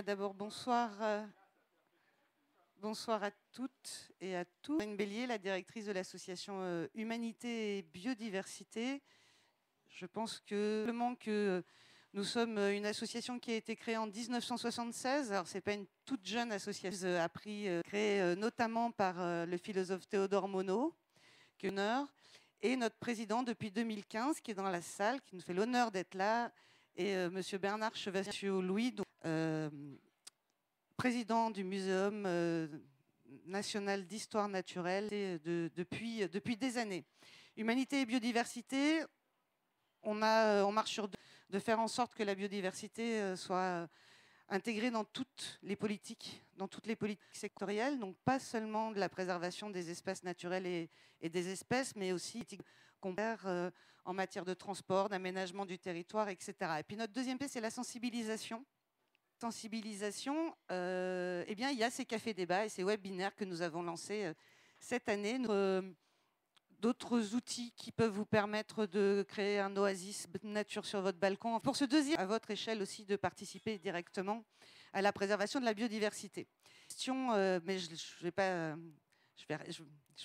D'abord, bonsoir. Bonsoir à toutes et à tous. Karine Bélier, la directrice de l'association Humanité et Biodiversité. Je pense que nous sommes une association qui a été créée en 1976. Alors, ce n'est pas une toute jeune association, créée notamment par le philosophe Théodore Monod, qui est honneur, et notre président depuis 2015, qui est dans la salle, qui nous fait l'honneur d'être là, et Monsieur Bernard Chevasier-Louis, président du Muséum national d'histoire naturelle depuis des années. Humanité et biodiversité, on marche sur de faire en sorte que la biodiversité soit intégrée dans toutes les politiques sectorielles, donc pas seulement de la préservation des espaces naturels et des espèces, mais aussi qu'on perd en matière de transport, d'aménagement du territoire, etc. Et puis notre deuxième P, c'est la sensibilisation. Eh bien, il y a ces cafés-débats et ces webinaires que nous avons lancés cette année. D'autres outils qui peuvent vous permettre de créer un oasis nature sur votre balcon. Pour ce deuxième, à votre échelle aussi, de participer directement à la préservation de la biodiversité. Question, mais je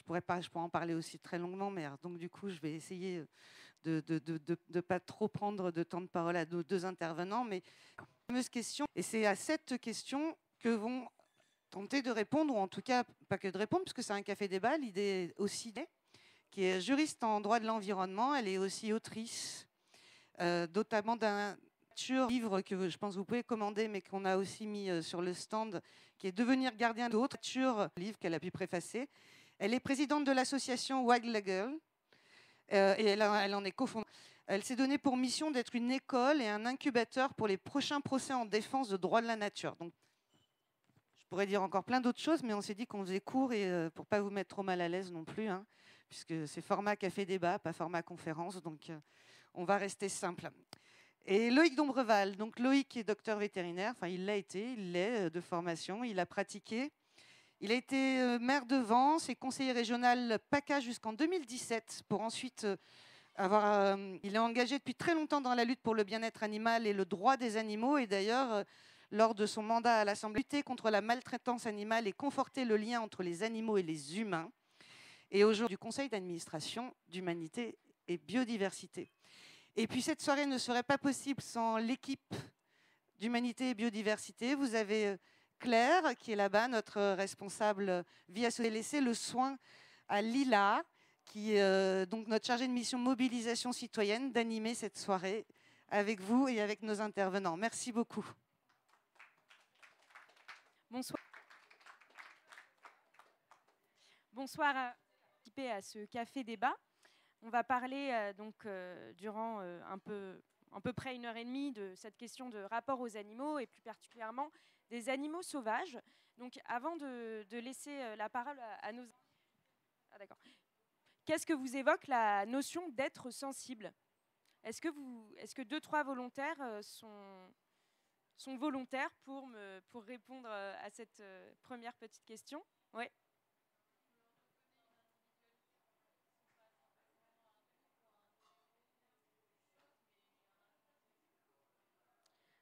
pourrais en parler aussi très longuement, mais donc du coup, je vais essayer de ne pas trop prendre de temps de parole à nos deux intervenants, mais fameuse question, et c'est à cette question que vont tenter de répondre, ou en tout cas, pas que de répondre, parce que c'est un café-débat, l'idée aussi qui est juriste en droit de l'environnement. Elle est aussi autrice, notamment d'un livre que je pense que vous pouvez commander, mais qu'on a aussi mis sur le stand, qui est Devenir gardien d'autres, livre qu'elle a pu préfacer. Elle est présidente de l'association Wag la Gueule, et elle en est cofondatrice. Elle s'est donnée pour mission d'être une école et un incubateur pour les prochains procès en défense de droits de la nature. Donc, je pourrais dire encore plein d'autres choses, mais on s'est dit qu'on faisait court et pour ne pas vous mettre trop mal à l'aise non plus, hein, puisque c'est format café-débat, pas format conférence, donc on va rester simple. Et Loïc Dombreval, donc Loïc est docteur vétérinaire, enfin il l'est de formation, il a pratiqué. Il a été maire de Vence et conseiller régional PACA jusqu'en 2017 pour ensuite il est engagé depuis très longtemps dans la lutte pour le bien-être animal et le droit des animaux. Et d'ailleurs, lors de son mandat à l'Assemblée, lutter contre la maltraitance animale et conforter le lien entre les animaux et les humains. Et aujourd'hui, du conseil d'administration d'Humanité et Biodiversité. Et puis cette soirée ne serait pas possible sans l'équipe d'Humanité et Biodiversité. Vous avez Claire, qui est là-bas, notre responsable vie associée, laissé le soin à Lila, qui est donc notre chargée de mission mobilisation citoyenne, d'animer cette soirée avec vous et avec nos intervenants. Merci beaucoup. Bonsoir. Bonsoir à participer à ce café débat. On va parler durant à peu près 1h30 de cette question de rapport aux animaux et plus particulièrement des animaux sauvages. Donc avant de laisser la parole à nos... Ah, d'accord. Qu'est-ce que vous évoque la notion d'être sensible ? Est-ce que 2-3 volontaires sont volontaires pour répondre à cette première petite question ? Oui.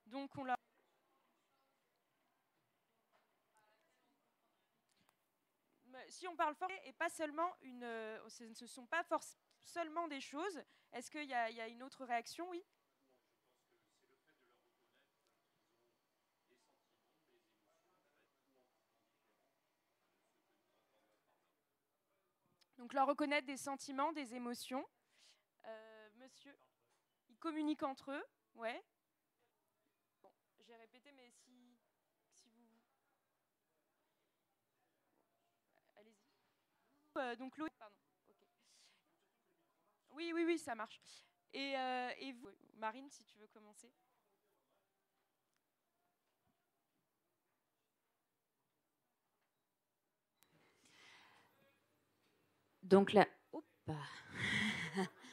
Donc on leur... Si on parle fort et pas seulement ce ne sont pas seulement des choses. Est-ce qu'il y a une autre réaction ? Oui. Donc leur reconnaître des sentiments, des émotions. Monsieur, ils communiquent entre eux, ouais. Bon, j'ai répété, mais si vous... Allez-y. Donc Loïc, pardon. Okay. Oui, ça marche. Et vous, Marine, si tu veux commencer. Donc la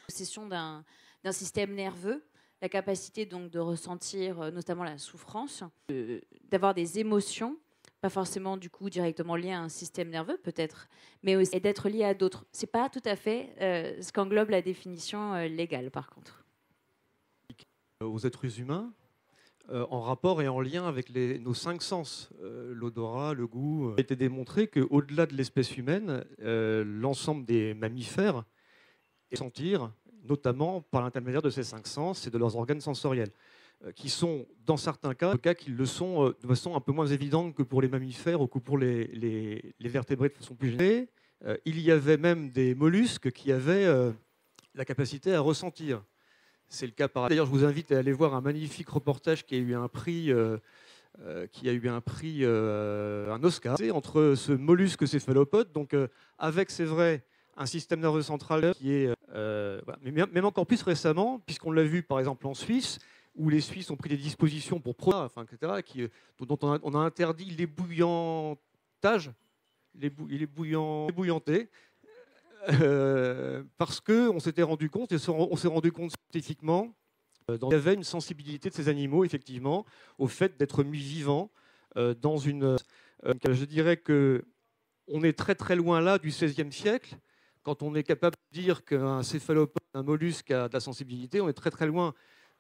possession d'un système nerveux, la capacité donc de ressentir notamment la souffrance, d'avoir des émotions, pas forcément du coup directement liées à un système nerveux peut-être, mais aussi d'être lié à d'autres. C'est pas tout à fait ce qu'englobe la définition légale par contre. Aux êtres humains, en rapport et en lien avec nos 5 sens, l'odorat, le goût. Il a été démontré qu'au-delà de l'espèce humaine, l'ensemble des mammifères sentir, notamment par l'intermédiaire de ces 5 sens et de leurs organes sensoriels, qui sont, dans certains cas qu'ils le sont de façon un peu moins évidente que pour les mammifères ou que pour les vertébrés de façon plus générale. Il y avait même des mollusques qui avaient la capacité à ressentir. C'est le cas par. D'ailleurs, je vous invite à aller voir un magnifique reportage qui a eu un prix, un Oscar, entre ce mollusque céphalopode, donc avec, c'est vrai, un système nerveux central qui est, voilà. Mais même encore plus récemment, puisqu'on l'a vu par exemple en Suisse, où les Suisses ont pris des dispositions pour etc., dont on a interdit l'ébouillantage, l'ébouillanté. Parce qu'on s'était rendu compte, et on s'est rendu compte scientifiquement, qu'il y avait une sensibilité de ces animaux, effectivement, au fait d'être mis vivants dans une. Je dirais qu'on est très très loin là du XVIe siècle. Quand on est capable de dire qu'un céphalopode, un mollusque a de la sensibilité, on est très très loin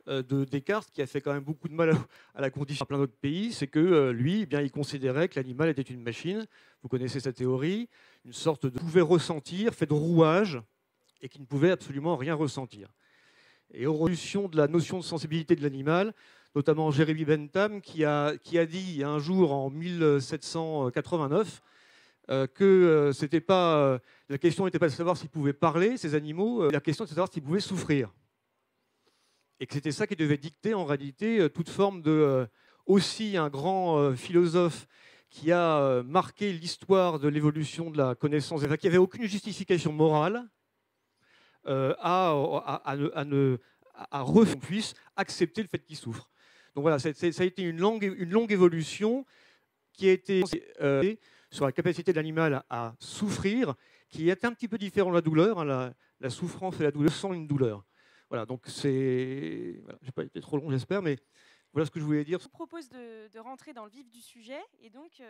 de Descartes, qui a fait quand même beaucoup de mal à la condition dans plein d'autres pays. C'est que lui, eh bien, il considérait que l'animal était une machine. Vous connaissez sa théorie, une sorte de pouvait ressentir, fait de rouage, et qui ne pouvait absolument rien ressentir. Et aux révolutions de la notion de sensibilité de l'animal, notamment Jeremy Bentham, qui a dit un jour en 1789 que c'était pas la question n'était pas de savoir s'ils pouvaient parler, ces animaux, la question était de savoir s'ils pouvaient souffrir. Et que c'était ça qui devait dicter en réalité toute forme de. Aussi un grand philosophe qui a marqué l'histoire de l'évolution de la connaissance, qui n'avait aucune justification morale qu'on puisse accepter le fait qu'il souffre. Donc voilà, ça a été une longue évolution qui a été sur la capacité de l'animal à souffrir, qui est un petit peu différent de la douleur. Hein, la souffrance et la douleur sont une douleur. Voilà, donc c'est. Voilà, je n'ai pas été trop long, j'espère, mais voilà ce que je voulais dire. Je vous propose de rentrer dans le vif du sujet. Et donc,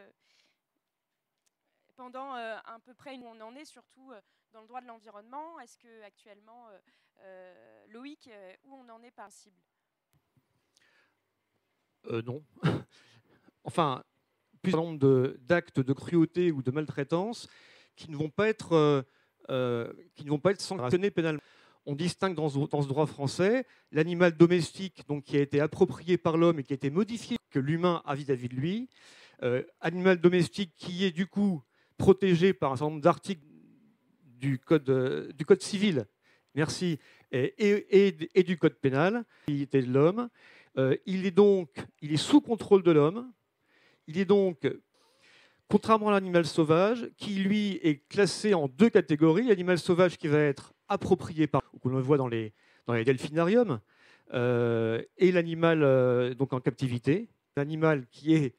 pendant à peu près où on en est, surtout dans le droit de l'environnement, est-ce qu'actuellement, Loïc, où on en est par cible ? Non. Enfin, plus un nombre d'actes de cruauté ou de maltraitance qui ne vont pas être sanctionnés pénalement. On distingue dans ce droit français l'animal domestique, donc, qui a été approprié par l'homme et qui a été modifié que l'humain a vis-à-vis de lui. Animal domestique qui est du coup protégé par un certain nombre d'articles du code civil, merci, et du code pénal, qui était de l'homme. Il est sous contrôle de l'homme. Il est donc, contrairement à l'animal sauvage, qui lui est classé en 2 catégories. L'animal sauvage qui va être approprié par, qu'on le voit dans les delphinariums, et l'animal donc en captivité, l'animal qui est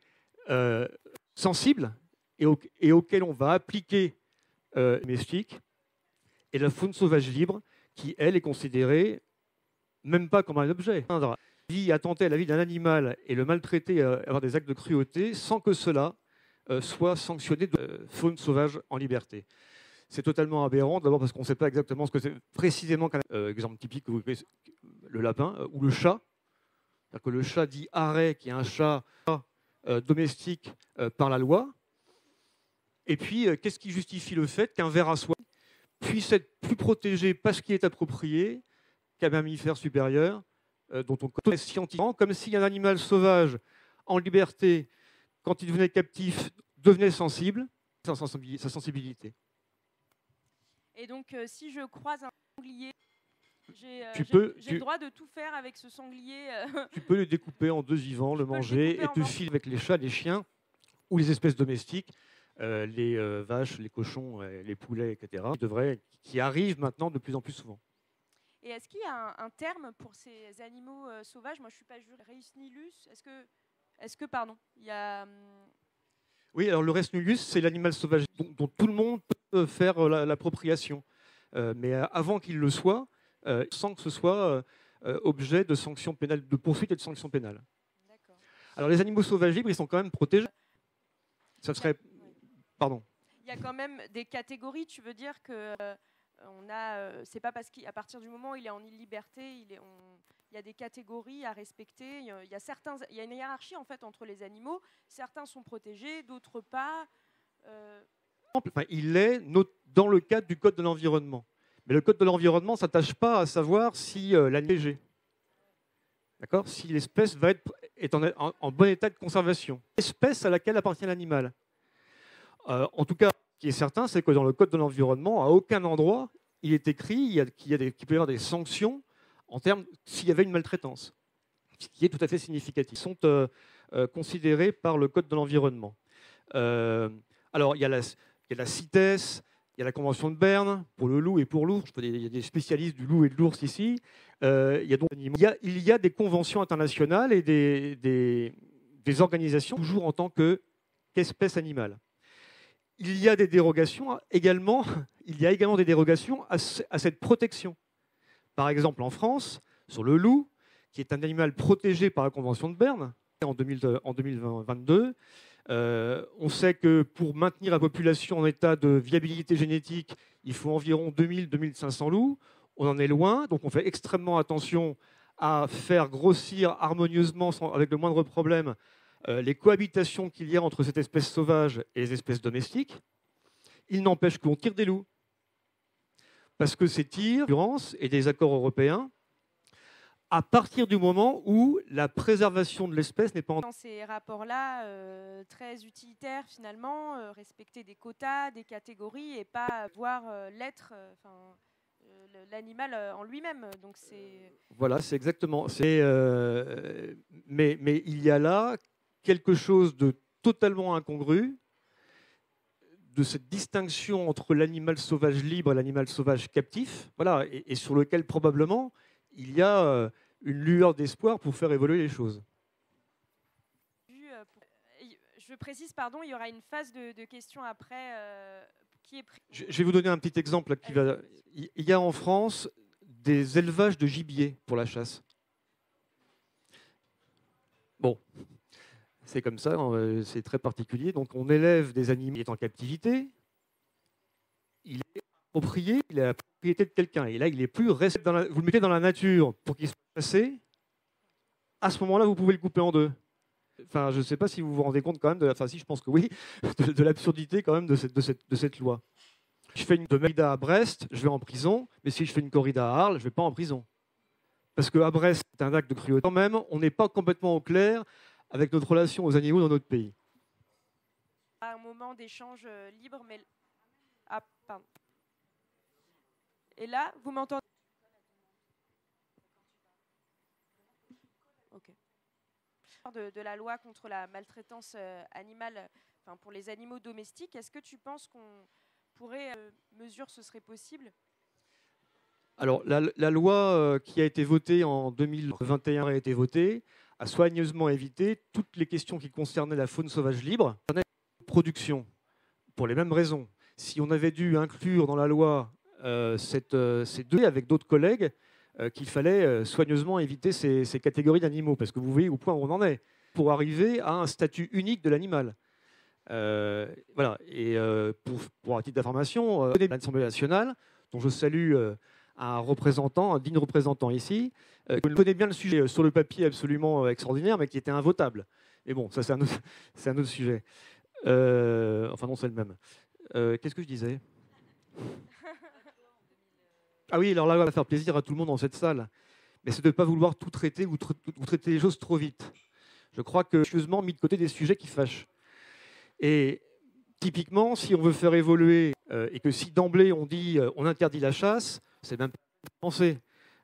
sensible et auquel on va appliquer domestique, et la faune sauvage libre qui, elle, est considérée même pas comme un objet. Attenter à la vie d'un animal et le maltraiter, avoir des actes de cruauté, sans que cela soit sanctionné de faune sauvage en liberté. C'est totalement aberrant, d'abord parce qu'on ne sait pas exactement ce que c'est précisément qu'un exemple typique, le lapin ou le chat. C'est-à-dire que le chat dit arrêt, qui est un chat domestique par la loi. Et puis, qu'est-ce qui justifie le fait qu'un ver à soie puisse être plus protégé parce qu'il est approprié qu'un mammifère supérieur dont on connaît scientifiquement, comme si un animal sauvage en liberté, quand il devenait captif, devenait sensible, sa sensibilité. Et donc, si je croise un sanglier, j'ai le droit de tout faire avec ce sanglier. Tu peux le découper en 2 vivants, le manger, et te filer avec les chats, les chiens, ou les espèces domestiques, les vaches, les cochons, les poulets, etc., qui arrivent maintenant de plus en plus souvent. Et est-ce qu'il y a un terme pour ces animaux sauvages ? Moi, je ne suis pas juriste. Reis nulus, est-ce que il y a... Oui, alors le Reis nulus, c'est l'animal sauvage dont tout le monde peut faire l'appropriation. Mais avant qu'il le soit, sans que ce soit objet de sanctions pénales, de poursuites et de sanctions pénales. D'accord. Alors les animaux sauvages libres, ils sont quand même protégés. Ça serait... Pardon. Il y a quand même des catégories, tu veux dire que... c'est pas parce qu'à partir du moment où il est en liberté, il y a des catégories à respecter. Il y a une hiérarchie en fait entre les animaux. Certains sont protégés, d'autres pas. Enfin, il est dans le cadre du Code de l'environnement. Mais le Code de l'environnement ne s'attache pas à savoir si l'animal est léger. D'accord ? Si l'espèce est en bon état de conservation. L'espèce à laquelle appartient l'animal. En tout cas, ce qui est certain, c'est que dans le Code de l'environnement, à aucun endroit, il est écrit qu'il peut y avoir des sanctions en termes s'il y avait une maltraitance. Ce qui est tout à fait significatif. Ils sont considérés par le Code de l'environnement. Alors, il y a la CITES, il y a la Convention de Berne pour le loup et pour l'ours. Il y a des spécialistes du loup et de l'ours ici. Il y a des conventions internationales et des organisations, toujours en tant qu'espèce animale. Il y a des dérogations également. Il y a également des dérogations à cette protection. Par exemple, en France, sur le loup, qui est un animal protégé par la Convention de Berne en 2022, on sait que pour maintenir la population en état de viabilité génétique, il faut environ 2000-2500 loups. On en est loin, donc on fait extrêmement attention à faire grossir harmonieusement, avec le moindre problème, les cohabitations qu'il y a entre cette espèce sauvage et les espèces domestiques. Il n'empêche qu'on tire des loups. Parce que ces tirs, et des accords européens, à partir du moment où la préservation de l'espèce n'est pas en... Dans ces rapports-là, très utilitaires finalement, respecter des quotas, des catégories et pas voir l'être, l'animal en lui-même. Donc voilà, c'est exactement. Mais il y a là quelque chose de totalement incongru, de cette distinction entre l'animal sauvage libre et l'animal sauvage captif, voilà, et sur lequel probablement il y a une lueur d'espoir pour faire évoluer les choses. Je précise, pardon, il y aura une phase de questions après qui est prise. Je vais vous donner un petit exemple. Il y a en France des élevages de gibier pour la chasse. Bon, c'est comme ça, c'est très particulier. Donc on élève des animaux qui sont en captivité. Il est approprié, il est la propriété de quelqu'un. Et là, il est plus resté vous le mettez dans la nature pour qu'il soit chassé. À ce moment-là, vous pouvez le couper en deux. Enfin, je ne sais pas si vous vous rendez compte quand même, si je pense que oui, de l'absurdité quand même de cette loi. Si je fais une corrida à Brest, je vais en prison, mais si je fais une corrida à Arles, je ne vais pas en prison. Parce qu'à Brest, c'est un acte de cruauté. Quand même, on n'est pas complètement au clair avec notre relation aux animaux dans notre pays. Un moment d'échange libre, mais... Ah, pardon. Et là, vous m'entendez? Ok. De la loi contre la maltraitance animale, pour les animaux domestiques, est-ce que tu penses qu'on pourrait mesure ce serait possible? Alors, la loi qui a été votée en 2021 a été votée, a soigneusement évité toutes les questions qui concernaient la faune sauvage libre, la production, pour les mêmes raisons. Si on avait dû inclure dans la loi ces deux, avec d'autres collègues, qu'il fallait soigneusement éviter ces catégories d'animaux, parce que vous voyez au point où on en est, pour arriver à un statut unique de l'animal. Voilà. Et pour un titre d'information, l'Assemblée nationale, dont je salue un digne représentant ici, qui connaît bien le sujet sur le papier absolument extraordinaire, mais qui était invotable. Mais bon, ça c'est un autre sujet. Enfin non, c'est le même. Qu'est-ce que je disais ? Ah oui, alors là, on va faire plaisir à tout le monde dans cette salle. Mais c'est de ne pas vouloir tout traiter ou traiter les choses trop vite. Je crois que j'ai mis de côté des sujets qui fâchent. Et typiquement, si on veut faire évoluer et que si d'emblée on dit on interdit la chasse, c'est même pas pensé.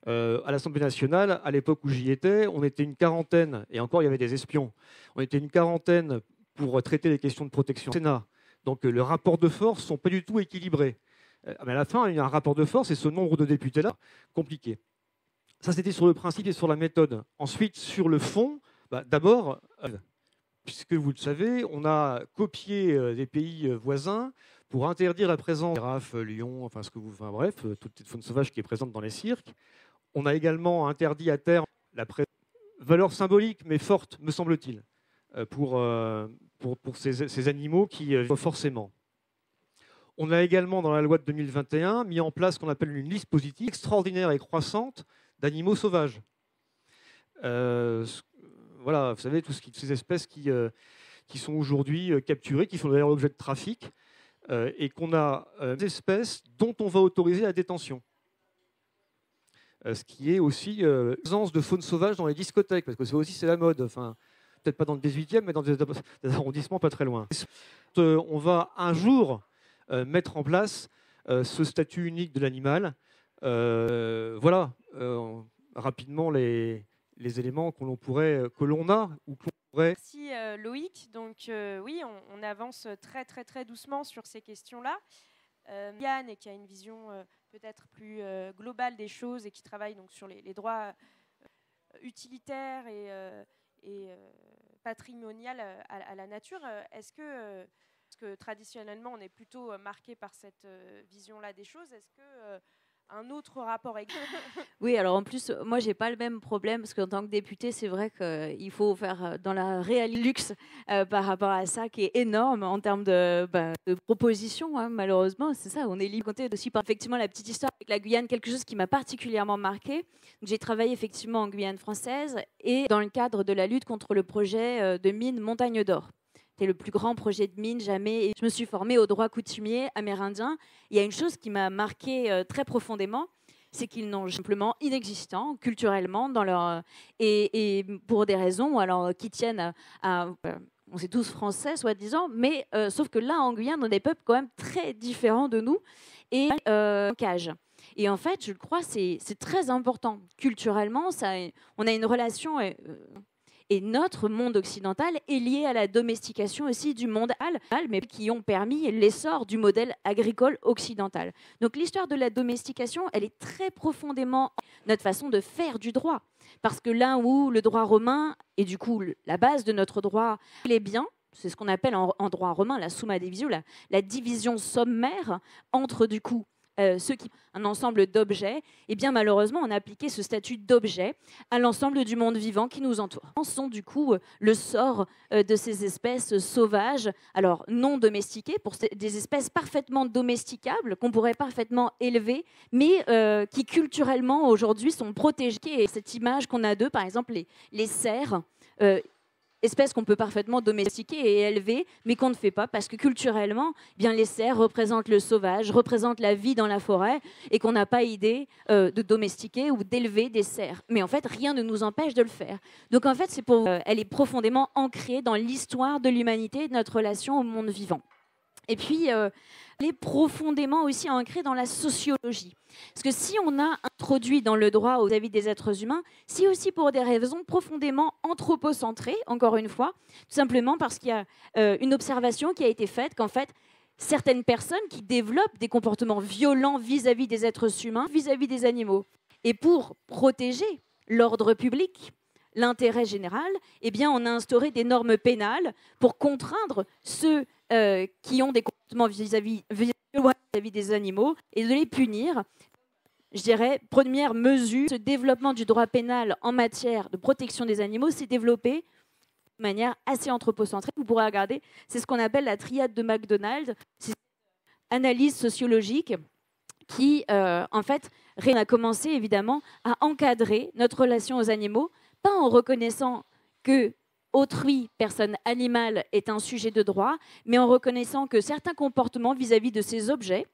À l'Assemblée nationale, à l'époque où j'y étais, on était une quarantaine, et encore il y avait des espions, on était une quarantaine pour traiter les questions de protection au Sénat. Donc le rapport de force ne sont pas du tout équilibrés. Mais à la fin, il y a un rapport de force et ce nombre de députés-là, compliqué. Ça, c'était sur le principe et sur la méthode. Ensuite, sur le fond, d'abord, puisque vous le savez, on a copié des pays voisins pour interdire la présence des girafes, lions, bref, toute cette faune sauvage qui est présente dans les cirques. On a également interdit à terme la valeur symbolique, mais forte, me semble-t-il, pour ces animaux qui forcément. On a également, dans la loi de 2021, mis en place ce qu'on appelle une liste positive extraordinaire et croissante d'animaux sauvages. Voilà, vous savez, ces espèces qui sont aujourd'hui capturées, qui font d'ailleurs l'objet de trafic, et qu'on a des espèces dont on va autoriser la détention. Ce qui est aussi présence de faune sauvage dans les discothèques, parce que ça aussi c'est la mode. Enfin, peut-être pas dans le 18e, mais dans des arrondissements pas très loin. On va un jour mettre en place ce statut unique de l'animal. Voilà, rapidement les éléments que l'on a ou que l'on pourrait. Merci Loïc. Donc oui, on avance très très très doucement sur ces questions-là. Yann, qui a une vision peut-être plus globale des choses et qui travaille donc sur les droits utilitaires et patrimonial à la nature, est-ce que, parce que traditionnellement on est plutôt marqué par cette vision-là des choses, est-ce que un autre rapport Oui, alors en plus, moi, j'ai pas le même problème parce qu'en tant que députée, c'est vrai qu'il faut faire dans la réalité luxe par rapport à ça, qui est énorme en termes de propositions, hein, malheureusement. C'est ça, on est libre. Aussi par effectivement la petite histoire avec la Guyane, quelque chose qui m'a particulièrement marqué. J'ai travaillé effectivement en Guyane française et dans le cadre de la lutte contre le projet de mine Montagne d'Or. C'était le plus grand projet de mine jamais. Et je me suis formée au droit coutumier amérindien. Il y a une chose qui m'a marquée très profondément, c'est qu'ils n'ont simplement inexistants culturellement dans leur et pour des raisons alors qui tiennent à on est tous français soi-disant, mais sauf que là en Guyane on a des peuples quand même très différents de nous et cage. Et en fait, je le crois, c'est très important culturellement. On a une relation. Et notre monde occidental est lié à la domestication aussi du monde animal, mais qui ont permis l'essor du modèle agricole occidental. Donc l'histoire de la domestication, elle est très profondément notre façon de faire du droit. Parce que là où le droit romain, et du coup la base de notre droit, les biens, c'est ce qu'on appelle en droit romain la summa divisio, la division sommaire entre du coup un ensemble d'objets, et bien malheureusement, on a appliqué ce statut d'objet à l'ensemble du monde vivant qui nous entoure. Sont du coup le sort de ces espèces sauvages, alors non domestiquées, pour des espèces parfaitement domesticables, qu'on pourrait parfaitement élever, mais qui culturellement aujourd'hui sont protégées. Et cette image qu'on a d'eux, par exemple les cerfs, espèces qu'on peut parfaitement domestiquer et élever, mais qu'on ne fait pas parce que culturellement, eh bien, les cerfs représentent le sauvage, représentent la vie dans la forêt et qu'on n'a pas idée de domestiquer ou d'élever des cerfs. Mais en fait, rien ne nous empêche de le faire. Donc en fait, elle est profondément ancrée dans l'histoire de l'humanité et de notre relation au monde vivant. Et puis, elle est profondément aussi ancrée dans la sociologie. Parce que si on a introduit dans le droit vis-à-vis des êtres humains, c'est aussi pour des raisons profondément anthropocentrées, encore une fois, tout simplement parce qu'il y a une observation qui a été faite qu'en fait, certaines personnes qui développent des comportements violents vis-à-vis des êtres humains, vis-à-vis des animaux. Et pour protéger l'ordre public, l'intérêt général, eh bien, on a instauré des normes pénales pour contraindre ceux qui ont des comportements vis-à-vis des animaux et de les punir. Je dirais, première mesure, ce développement du droit pénal en matière de protection des animaux s'est développé de manière assez anthropocentrée. Vous pourrez regarder, c'est ce qu'on appelle la triade de McDonald, c'est une analyse sociologique qui, en fait, a commencé évidemment à encadrer notre relation aux animaux, pas en reconnaissant que autrui, personne animale, est un sujet de droit, mais en reconnaissant que certains comportements vis-à-vis de ces objets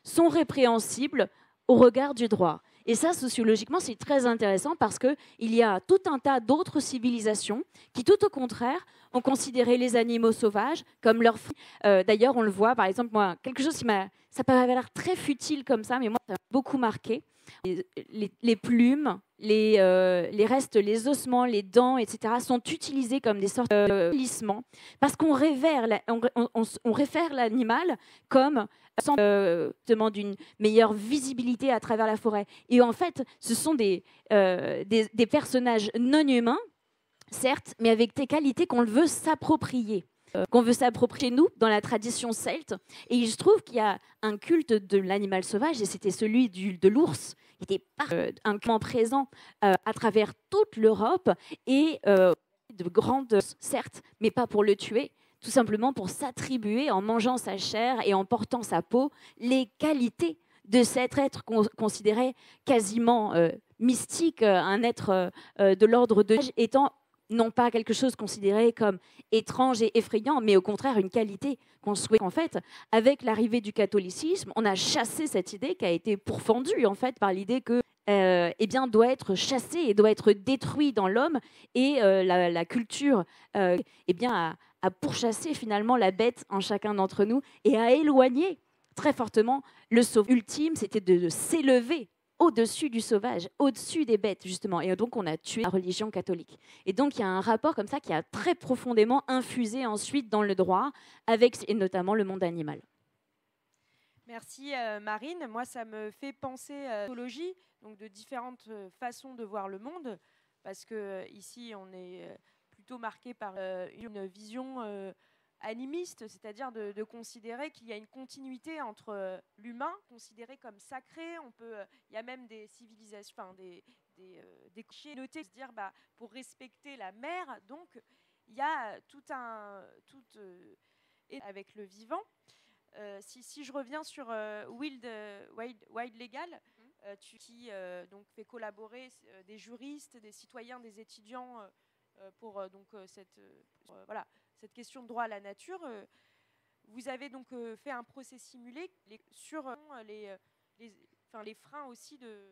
sont répréhensibles au regard du droit. Et ça, sociologiquement, c'est très intéressant parce qu'il y a tout un tas d'autres civilisations qui, tout au contraire, ont considéré les animaux sauvages comme leurs fruits. D'ailleurs, on le voit, par exemple, moi, quelque chose qui ça peut avoir l'air très futile comme ça, mais moi, ça m'a beaucoup marqué. Les plumes, les restes, les ossements, les dents, etc., sont utilisés comme des sortes de lissements parce qu'on réfère l'animal comme d'une meilleure visibilité à travers la forêt. Et en fait, ce sont des personnages non humains, certes, mais avec des qualités qu'on veut s'approprier. Qu'on veut s'approprier nous dans la tradition celte. Et il se trouve qu'il y a un culte de l'animal sauvage, et c'était celui de l'ours, qui était incroyablement présent à travers toute l'Europe, et de grandes, certes, mais pas pour le tuer, tout simplement pour s'attribuer, en mangeant sa chair et en portant sa peau, les qualités de cet être considéré quasiment mystique, un être de l'ordre de étant non pas quelque chose considéré comme étrange et effrayant, mais au contraire une qualité qu'on souhaite. En fait, avec l'arrivée du catholicisme, on a chassé cette idée qui a été pourfendue en fait par l'idée que eh bien, doit être chassé et doit être détruit dans l'homme, et la culture eh bien, a pourchassé finalement la bête en chacun d'entre nous et a éloigné très fortement le sauvage. Ultime, c'était de s'élever au-dessus du sauvage, au-dessus des bêtes, justement. Et donc, on a tué la religion catholique. Et donc, il y a un rapport comme ça qui a très profondément infusé ensuite dans le droit, avec, et notamment le monde animal. Merci Marine. Moi, ça me fait penser à l'éthologie, donc de différentes façons de voir le monde, parce que ici, on est plutôt marqué par une vision animiste, c'est-à-dire de considérer qu'il y a une continuité entre l'humain, considéré comme sacré. Il y a même des civilisations, enfin des clichés notés, se dire pour respecter la mer, donc il y a avec le vivant. Si je reviens sur Wild Legal, qui donc fait collaborer des juristes, des citoyens, des étudiants pour cette question de droit à la nature, vous avez donc fait un procès simulé sur les freins aussi de...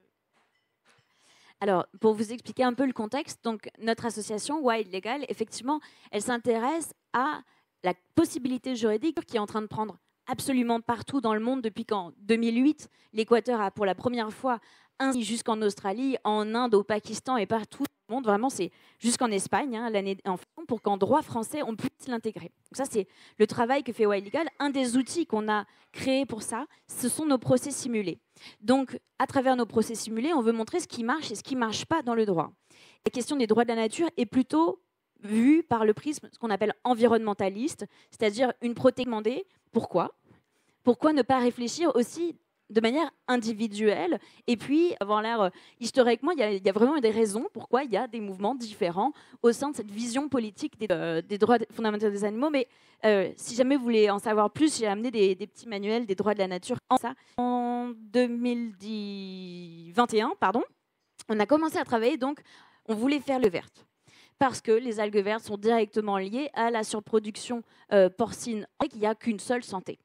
Alors, pour vous expliquer un peu le contexte, donc notre association Wild Legal, effectivement, elle s'intéresse à la possibilité juridique qui est en train de prendre absolument partout dans le monde depuis qu'en 2008, l'Équateur a pour la première fois ainsi jusqu'en Australie, en Inde, au Pakistan et partout dans le monde. Vraiment, c'est jusqu'en Espagne, l'année en France, pour qu'en droit français, on puisse l'intégrer. Donc ça, c'est le travail que fait Wild Legal. Un des outils qu'on a créé pour ça, ce sont nos procès simulés. Donc, à travers nos procès simulés, on veut montrer ce qui marche et ce qui ne marche pas dans le droit. La question des droits de la nature est plutôt vue par le prisme, ce qu'on appelle environnementaliste, c'est-à-dire une protection demandée. Pourquoi ? Pourquoi ne pas réfléchir aussi de manière individuelle? Et puis, avoir l'air historiquement, il y a vraiment des raisons pourquoi il y a des mouvements différents au sein de cette vision politique des droits fondamentaux des animaux. Mais si jamais vous voulez en savoir plus, j'ai amené des petits manuels des droits de la nature. En 2021, on a commencé à travailler, donc on voulait faire le vert. Parce que les algues vertes sont directement liées à la surproduction porcine et qu'il n'y a qu'une seule santé.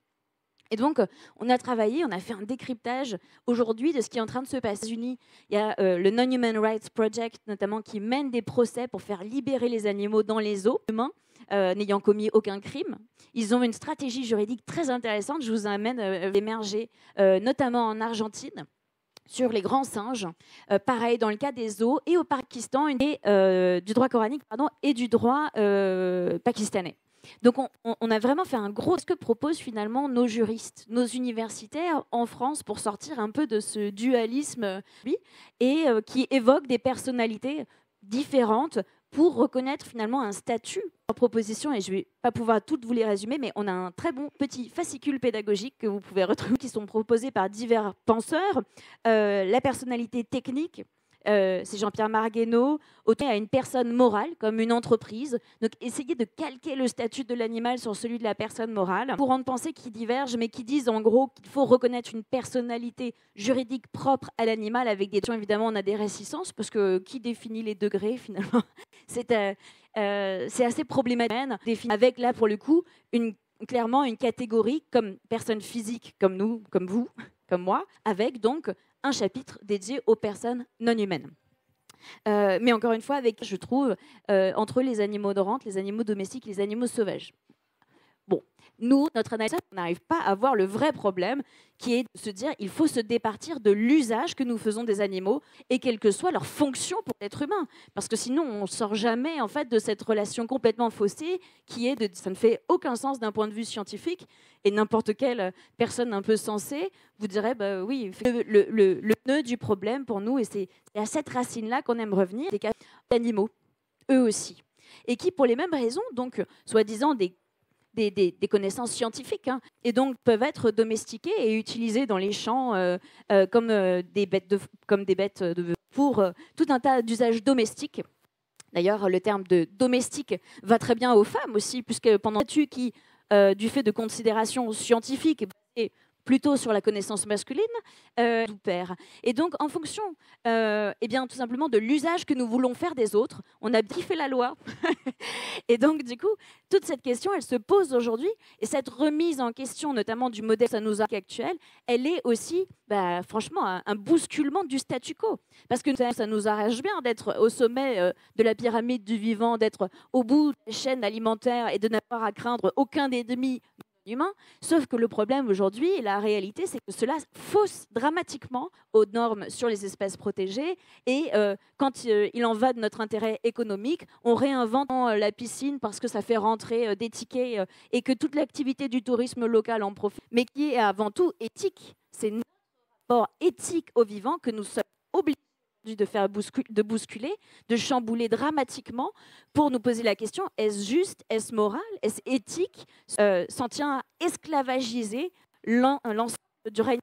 Et donc, on a travaillé, on a fait un décryptage aujourd'hui de ce qui est en train de se passer aux États-Unis. Il y a le Non-Human Rights Project, notamment, qui mène des procès pour faire libérer les animaux dans les eaux, humains, n'ayant commis aucun crime. Ils ont une stratégie juridique très intéressante. Je vous amène émerger, notamment en Argentine, sur les grands singes. Pareil, dans le cas des zoos, et au Pakistan, du droit coranique et du droit pakistanais. Donc, on a vraiment fait un gros... Ce que proposent finalement nos juristes, nos universitaires en France pour sortir un peu de ce dualisme et qui évoque des personnalités différentes pour reconnaître finalement un statut en proposition. Et je ne vais pas pouvoir toutes vous les résumer, mais on a un très bon petit fascicule pédagogique que vous pouvez retrouver, qui sont proposés par divers penseurs. La personnalité technique, c'est Jean-Pierre Marguenot, autant à une personne morale comme une entreprise. Donc, essayer de calquer le statut de l'animal sur celui de la personne morale. Courant de pensée qui divergent, mais qui disent en gros qu'il faut reconnaître une personnalité juridique propre à l'animal avec des... Évidemment, on a des réticences parce que qui définit les degrés finalement? C'est assez problématique. Avec là, pour le coup, clairement une catégorie comme personne physique, comme nous, comme vous, comme moi, avec donc un chapitre dédié aux personnes non humaines. Mais encore une fois, je trouve, entre les animaux de rente, les animaux domestiques, les animaux sauvages. Bon, nous, notre analyse, on n'arrive pas à voir le vrai problème, qui est de se dire qu'il faut se départir de l'usage que nous faisons des animaux, et quelle que soit leur fonction pour l'être humain. Parce que sinon, on ne sort jamais en fait, de cette relation complètement faussée, qui est ça ne fait aucun sens d'un point de vue scientifique, et n'importe quelle personne un peu sensée vous dirait, oui, le nœud du problème pour nous, et c'est à cette racine-là qu'on aime revenir, des animaux, eux aussi. Et qui, pour les mêmes raisons, donc, soi-disant des connaissances scientifiques, et donc peuvent être domestiquées et utilisées dans les champs comme des bêtes pour tout un tas d'usages domestiques. D'ailleurs, le terme de domestique va très bien aux femmes aussi, puisque pendant qui, du fait de considérations scientifiques, plutôt sur la connaissance masculine du père. Et donc, en fonction, eh bien, tout simplement de l'usage que nous voulons faire des autres, on a bien fait la loi. Et donc, du coup, toute cette question, elle se pose aujourd'hui. Et cette remise en question, notamment du modèle actuel, elle est aussi, franchement, un bousculement du statu quo. Parce que ça nous arrange bien d'être au sommet de la pyramide du vivant, d'être au bout de la chaîne alimentaire et de n'avoir à craindre aucun ennemi humain. Sauf que le problème aujourd'hui, et la réalité, c'est que cela fausse dramatiquement aux normes sur les espèces protégées. Et quand il en va de notre intérêt économique, on réinvente la piscine parce que ça fait rentrer des tickets et que toute l'activité du tourisme local en profite, mais qui est avant tout éthique. C'est notre rapport éthique au vivant que nous sommes obligés de bousculer, de chambouler dramatiquement pour nous poser la question, est-ce juste, est-ce moral, est-ce éthique, s'en tient à esclavagiser l'ensemble du règne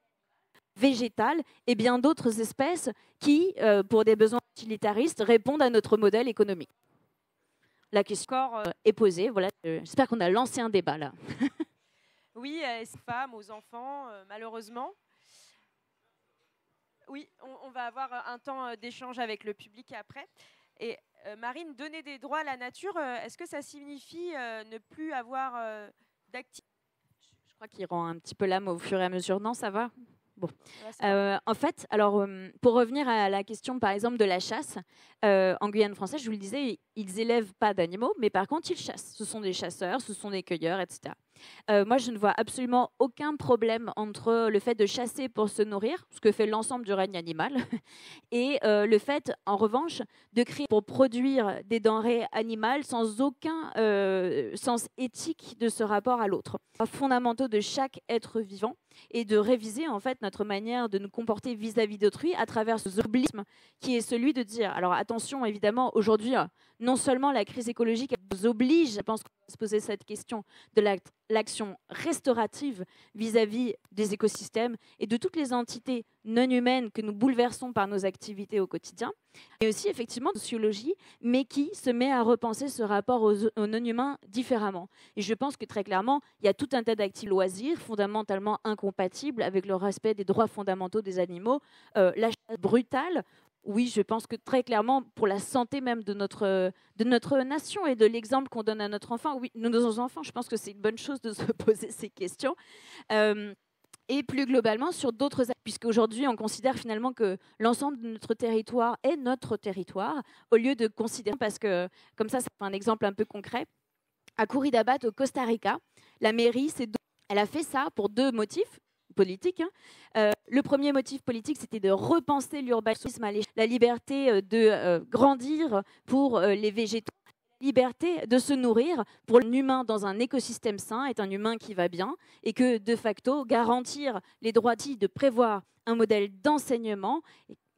végétal et bien d'autres espèces qui, pour des besoins utilitaristes, répondent à notre modèle économique. La question est posée. Voilà, j'espère qu'on a lancé un débat là. Oui, aux femmes, aux enfants, malheureusement. Oui, on va avoir un temps d'échange avec le public après. Et Marine, donner des droits à la nature, est-ce que ça signifie ne plus avoir d'activité ? Je crois qu'il rend un petit peu l'âme au fur et à mesure. Non, ça va ? Bon. En fait, alors, pour revenir à la question, par exemple, de la chasse, en Guyane française, je vous le disais, ils élèvent pas d'animaux, mais par contre, ils chassent. Ce sont des chasseurs, ce sont des cueilleurs, etc. Moi, je ne vois absolument aucun problème entre le fait de chasser pour se nourrir, ce que fait l'ensemble du règne animal, et le fait, en revanche, de créer pour produire des denrées animales sans aucun sens éthique de ce rapport à l'autre. Fondamentaux de chaque être vivant et de réviser en fait notre manière de nous comporter vis-à-vis d'autrui à travers ce zombisme qui est celui de dire, alors attention évidemment aujourd'hui, non seulement la crise écologique nous oblige, je pense qu'on va se poser cette question de l'action restaurative vis-à-vis des écosystèmes et de toutes les entités non humaines que nous bouleversons par nos activités au quotidien, et aussi effectivement de sociologie, mais qui se met à repenser ce rapport aux non-humains différemment. Et je pense que très clairement, il y a tout un tas d'activités loisirs fondamentalement incompatibles avec le respect des droits fondamentaux des animaux. La chasse brutale, oui, je pense que très clairement, pour la santé même de notre nation et de l'exemple qu'on donne à notre enfant, oui, nos enfants, je pense que c'est une bonne chose de se poser ces questions. Et plus globalement sur d'autres, puisqu'aujourd'hui on considère finalement que l'ensemble de notre territoire est notre territoire, au lieu de considérer, parce que comme ça fait un exemple un peu concret, à Curridabat au Costa Rica, la mairie, elle a fait ça pour deux motifs politiques. Le premier motif politique, c'était de repenser l'urbanisme, la liberté de grandir pour les végétaux, la liberté de se nourrir pour l'humain dans un écosystème sain est un humain qui va bien et que de facto garantir les droits de prévoir un modèle d'enseignement.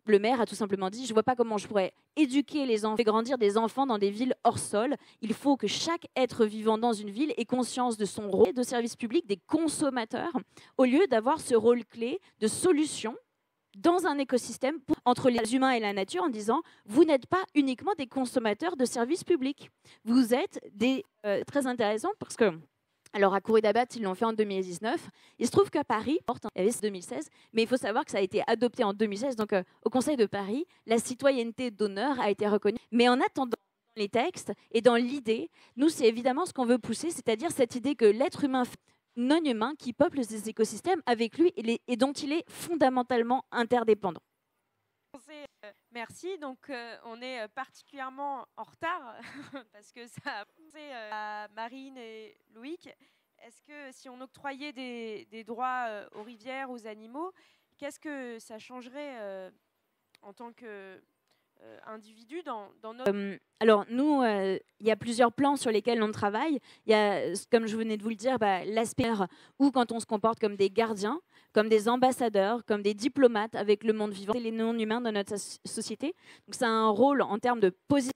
Le maire a tout simplement dit, je ne vois pas comment je pourrais éduquer les enfants, grandir des enfants dans des villes hors sol. Il faut que chaque être vivant dans une ville ait conscience de son rôle de service public, des consommateurs, au lieu d'avoir ce rôle clé de solution dans un écosystème entre les humains et la nature en disant, vous n'êtes pas uniquement des consommateurs de services publics. Vous êtes très intéressant parce que, alors à Curridabat, ils l'ont fait en 2019. Il se trouve qu'à Paris, il y avait 2016, mais il faut savoir que ça a été adopté en 2016. Donc au Conseil de Paris, la citoyenneté d'honneur a été reconnue. Mais en attendant, dans les textes et dans l'idée, nous, c'est évidemment ce qu'on veut pousser, c'est-à-dire cette idée que l'être humain non humain qui peuple ces écosystèmes avec lui et dont il est fondamentalement interdépendant. Merci. Donc, on est particulièrement en retard parce que ça a pensé à Marine et Loïc. Est-ce que si on octroyait des droits aux rivières, aux animaux, qu'est-ce que ça changerait en tant qu'individu dans notre... Alors, nous, il y a plusieurs plans sur lesquels on travaille. Il y a, comme je venais de vous le dire, l'aspect où quand on se comporte comme des gardiens, comme des ambassadeurs, comme des diplomates avec le monde vivant et les non-humains dans notre société. Donc, ça a un rôle en termes de positionnement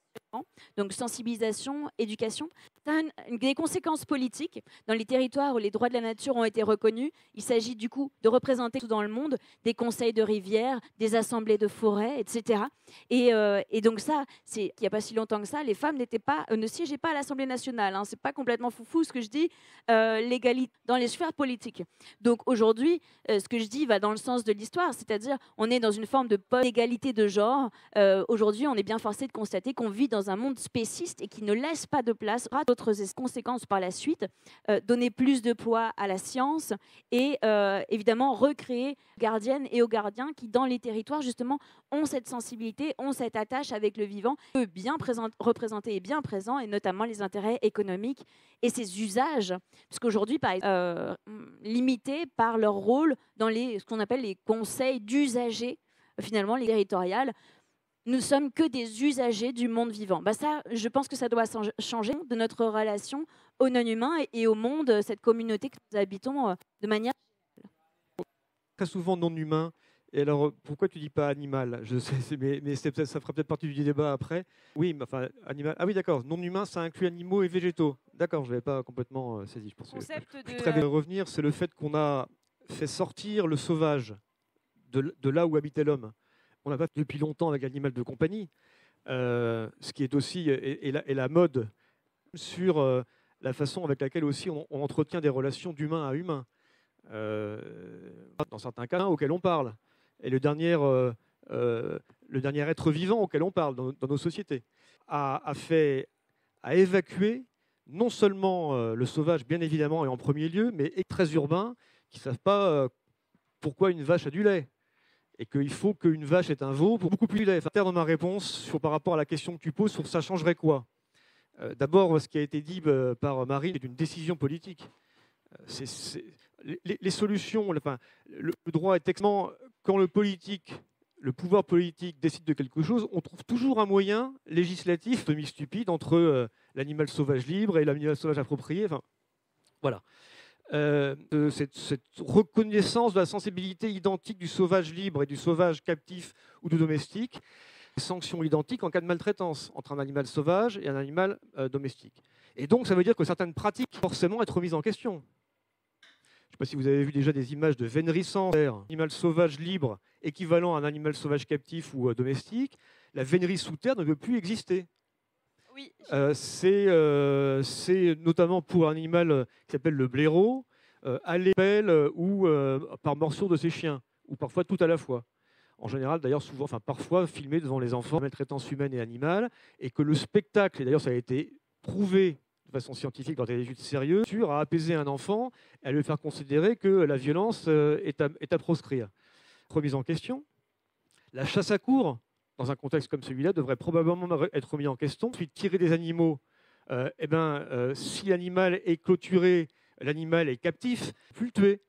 Donc sensibilisation, éducation. Ça a des conséquences politiques. Dans les territoires où les droits de la nature ont été reconnus, il s'agit du coup de représenter tout dans le monde des conseils de rivières, des assemblées de forêts, etc. Et donc ça, il n'y a pas si longtemps que ça, les femmes ne siégeaient pas à l'Assemblée nationale. Hein. Ce n'est pas complètement foufou ce que je dis, l'égalité dans les sphères politiques. Donc aujourd'hui, ce que je dis va dans le sens de l'histoire, c'est-à-dire on est dans une forme de post-égalité de genre. Aujourd'hui, on est bien forcé de constater qu'on vit dans un monde spéciste et qui ne laisse pas de place à d'autres conséquences par la suite, donner plus de poids à la science et évidemment recréer aux gardiennes et aux gardiens qui, dans les territoires, justement, ont cette sensibilité, ont cette attache avec le vivant, bien représentés et bien présents, et notamment les intérêts économiques et ces usages, puisqu'aujourd'hui, par exemple, limités par leur rôle dans ce qu'on appelle les conseils d'usagers, finalement, les territoriales. Nous sommes que des usagers du monde vivant. Ça, je pense que ça doit changer de notre relation au non-humain et au monde, cette communauté que nous habitons de manière... Très souvent non-humain. Et alors, pourquoi tu dis pas animal? Je sais, mais ça fera peut-être partie du débat après. Oui, mais enfin, animal. Ah oui, d'accord. Non-humain, ça inclut animaux et végétaux. D'accord, je l'avais pas complètement saisi. Je pense que très bien revenir, c'est le fait qu'on a fait sortir le sauvage de là où habitait l'homme. On n'a pas depuis longtemps avec l'animal de compagnie, ce qui est aussi est la mode sur la façon avec laquelle aussi on entretient des relations d'humain à humain. Dans certains cas auxquels on parle. Et le dernier être vivant auquel on parle dans nos sociétés a évacué non seulement le sauvage, bien évidemment, et en premier lieu, mais très urbains qui ne savent pas pourquoi une vache a du lait. Et qu'il faut qu'une vache ait un veau pour beaucoup plus de lait. Enfin, dans ma réponse par rapport à la question que tu poses sur ça changerait quoi. D'abord, ce qui a été dit par Marie est une décision politique. Les solutions, le droit est extrêmement... Quand le pouvoir politique décide de quelque chose, on trouve toujours un moyen législatif semi-stupide entre l'animal sauvage libre et l'animal sauvage approprié. Enfin, voilà. Cette reconnaissance de la sensibilité identique du sauvage libre et du sauvage captif ou du domestique, sanctions identiques en cas de maltraitance entre un animal sauvage et un animal domestique. Et donc, ça veut dire que certaines pratiques vont forcément être remises en question. Je ne sais pas si vous avez vu déjà des images de vénerie sans terre, un animal sauvage libre équivalent à un animal sauvage captif ou domestique. La vénerie sous terre ne peut plus exister. Oui. C'est notamment pour un animal qui s'appelle le blaireau, à l'épelle ou par morsure de ses chiens, ou parfois tout à la fois. En général, d'ailleurs, parfois filmé devant les enfants, maltraitance humaine et animale, et que le spectacle, et d'ailleurs ça a été prouvé de façon scientifique dans des études sérieuses, à apaiser un enfant, à lui faire considérer que la violence est à proscrire. Remise en question. La chasse à courre, dans un contexte comme celui-là, devrait probablement être remis en question. Puis tirer des animaux, si l'animal est clôturé, l'animal est captif, plus le tuer.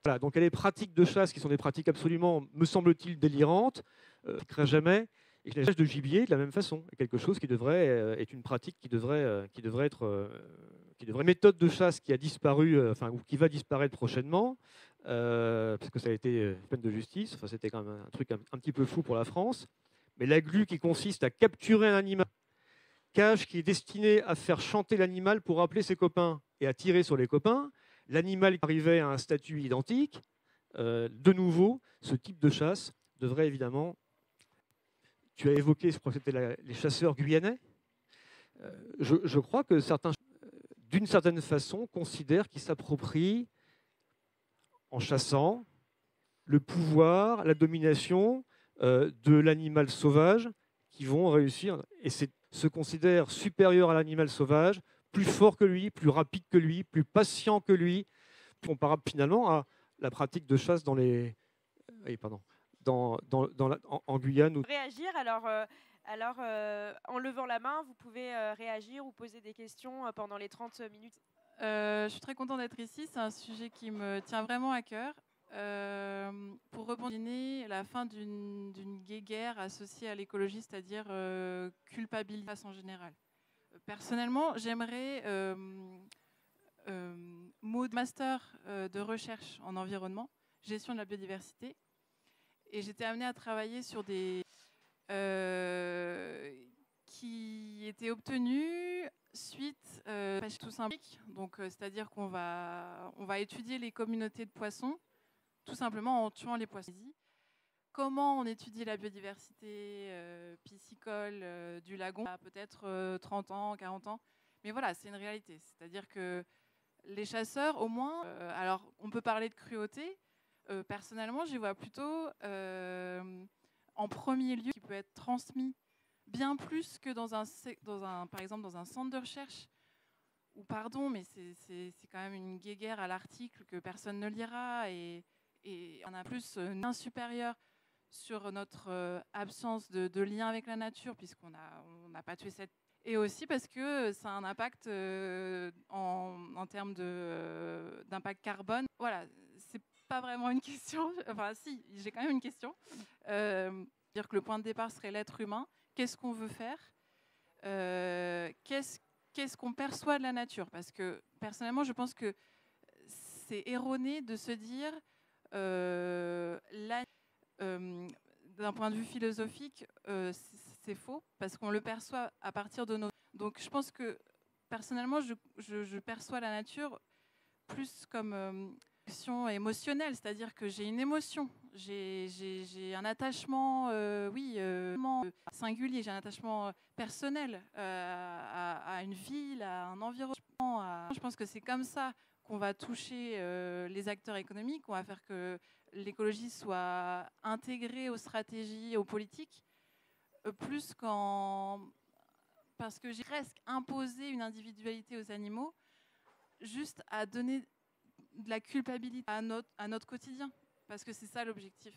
Voilà. Donc il y a des pratiques de chasse qui sont des pratiques absolument, me semble-t-il, délirantes, qui ne créent jamais. Et la chasse de gibier, de la même façon, est quelque chose qui devrait être une pratique qui devrait être méthode de chasse qui a disparu, ou qui va disparaître prochainement, parce que ça a été peine de justice. Enfin, c'était quand même un truc un petit peu fou pour la France. Mais la glu qui consiste à capturer un animal, cage qui est destiné à faire chanter l'animal pour appeler ses copains et à tirer sur les copains, l'animal arrivait à un statut identique. De nouveau, ce type de chasse devrait évidemment... Tu as évoqué, je crois que c'était les chasseurs guyanais. Je crois que certains, d'une certaine façon, considèrent qu'ils s'approprient, en chassant, le pouvoir, la domination de l'animal sauvage, qui vont réussir, et se considèrent supérieurs à l'animal sauvage, plus fort que lui, plus rapide que lui, plus patient que lui, comparable finalement à la pratique de chasse en Guyane. Réagir, alors en levant la main, vous pouvez réagir ou poser des questions pendant les 30 minutes. Je suis très contente d'être ici, c'est un sujet qui me tient vraiment à cœur. Pour rebondir, la fin d'une guerre associée à l'écologie, c'est-à-dire culpabilité en général. Personnellement, j'aimerais mot de master de recherche en environnement, gestion de la biodiversité. Et j'étais amenée à travailler sur des qui était obtenue suite pêche tout simple. Donc, c'est-à-dire qu'on va étudier les communautés de poissons, tout simplement en tuant les poissons. Comment on étudie la biodiversité piscicole du lagon? Peut-être 30 ans, 40 ans. Mais voilà, c'est une réalité. C'est-à-dire que les chasseurs, au moins, alors on peut parler de cruauté. Personnellement, j'y vois plutôt en premier lieu qui peut être transmis bien plus que par exemple dans un centre de recherche. Ou pardon, mais c'est quand même une guéguerre à l'article que personne ne lira et on a plus un supérieur sur notre absence de lien avec la nature, puisqu'on n'a pas tué cette... Et aussi parce que ça a un impact en termes d'impact carbone. Voilà, c'est pas vraiment une question. Enfin, si, j'ai quand même une question. Dire que le point de départ serait l'être humain. Qu'est-ce qu'on veut faire? Qu'est-ce qu'on perçoit de la nature? Parce que, personnellement, je pense que c'est erroné de se dire... d'un point de vue philosophique, c'est faux, parce qu'on le perçoit à partir de nos... Donc je pense que, personnellement, je perçois la nature plus comme une action émotionnelle, c'est-à-dire que j'ai une émotion, j'ai un attachement singulier, j'ai un attachement personnel à une ville, à un environnement. Je pense que c'est comme ça qu'on va toucher les acteurs économiques, on va faire que l'écologie soit intégrée aux stratégies, aux politiques, plus parce que j'ai presque imposé une individualité aux animaux, juste à donner de la culpabilité à notre quotidien, parce que c'est ça l'objectif.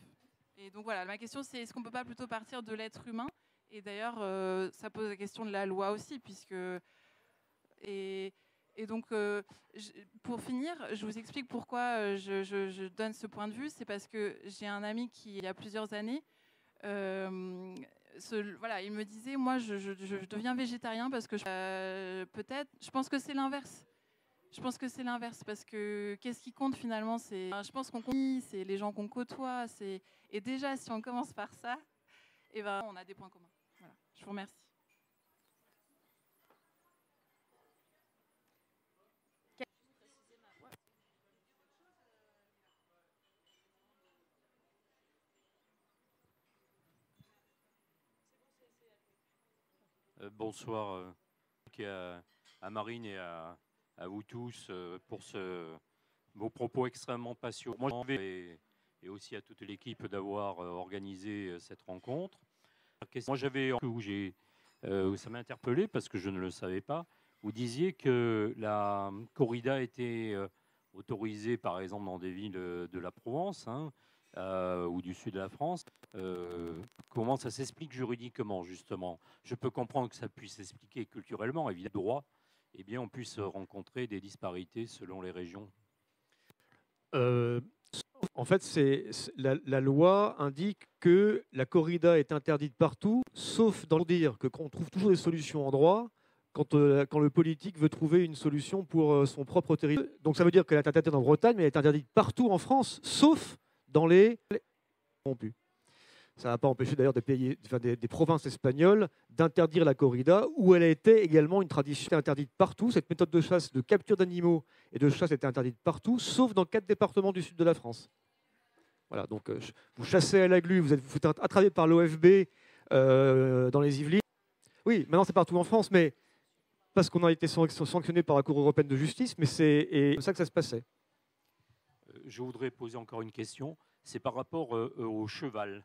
Et donc voilà, ma question c'est, est-ce qu'on ne peut pas plutôt partir de l'être humain? Et d'ailleurs, ça pose la question de la loi aussi, puisque... Et donc, pour finir, je vous explique pourquoi je donne ce point de vue. C'est parce que j'ai un ami qui, il y a plusieurs années, il me disait, moi, je deviens végétarien parce que je pense que c'est l'inverse. Je pense que c'est l'inverse parce que qu'est-ce qui compte finalement? Je pense c'est les gens qu'on côtoie. Et déjà, si on commence par ça, on a des points communs. Voilà. Je vous remercie. Bonsoir à Marine et à vous tous pour vos propos extrêmement passionnants et aussi à toute l'équipe d'avoir organisé cette rencontre. Moi, ça m'a interpellé parce que je ne le savais pas. Vous disiez que la corrida était autorisée, par exemple, dans des villes de la Provence, ou du sud de la France. Comment ça s'explique juridiquement, justement? Je peux comprendre que ça puisse s'expliquer culturellement, évidemment, droit, eh bien, on puisse rencontrer des disparités selon les régions. En fait, la loi indique que la corrida est interdite partout, sauf dans le dire qu'on trouve toujours des solutions en droit quand le politique veut trouver une solution pour son propre territoire. Donc ça veut dire qu'elle est interdite en Bretagne, mais elle est interdite partout en France, sauf dans les rompus. Ça n'a pas empêché d'ailleurs des provinces espagnoles d'interdire la corrida, où elle a été également une tradition interdite partout. Cette méthode de chasse, de capture d'animaux et de chasse était interdite partout, sauf dans 4 départements du sud de la France. Voilà, donc vous chassez à la glu, vous faites attraper par l'OFB dans les Yvelines. Oui, maintenant c'est partout en France, mais parce qu'on a été sanctionné par la Cour européenne de justice, mais c'est comme ça que ça se passait. Je voudrais poser encore une question. C'est par rapport au cheval.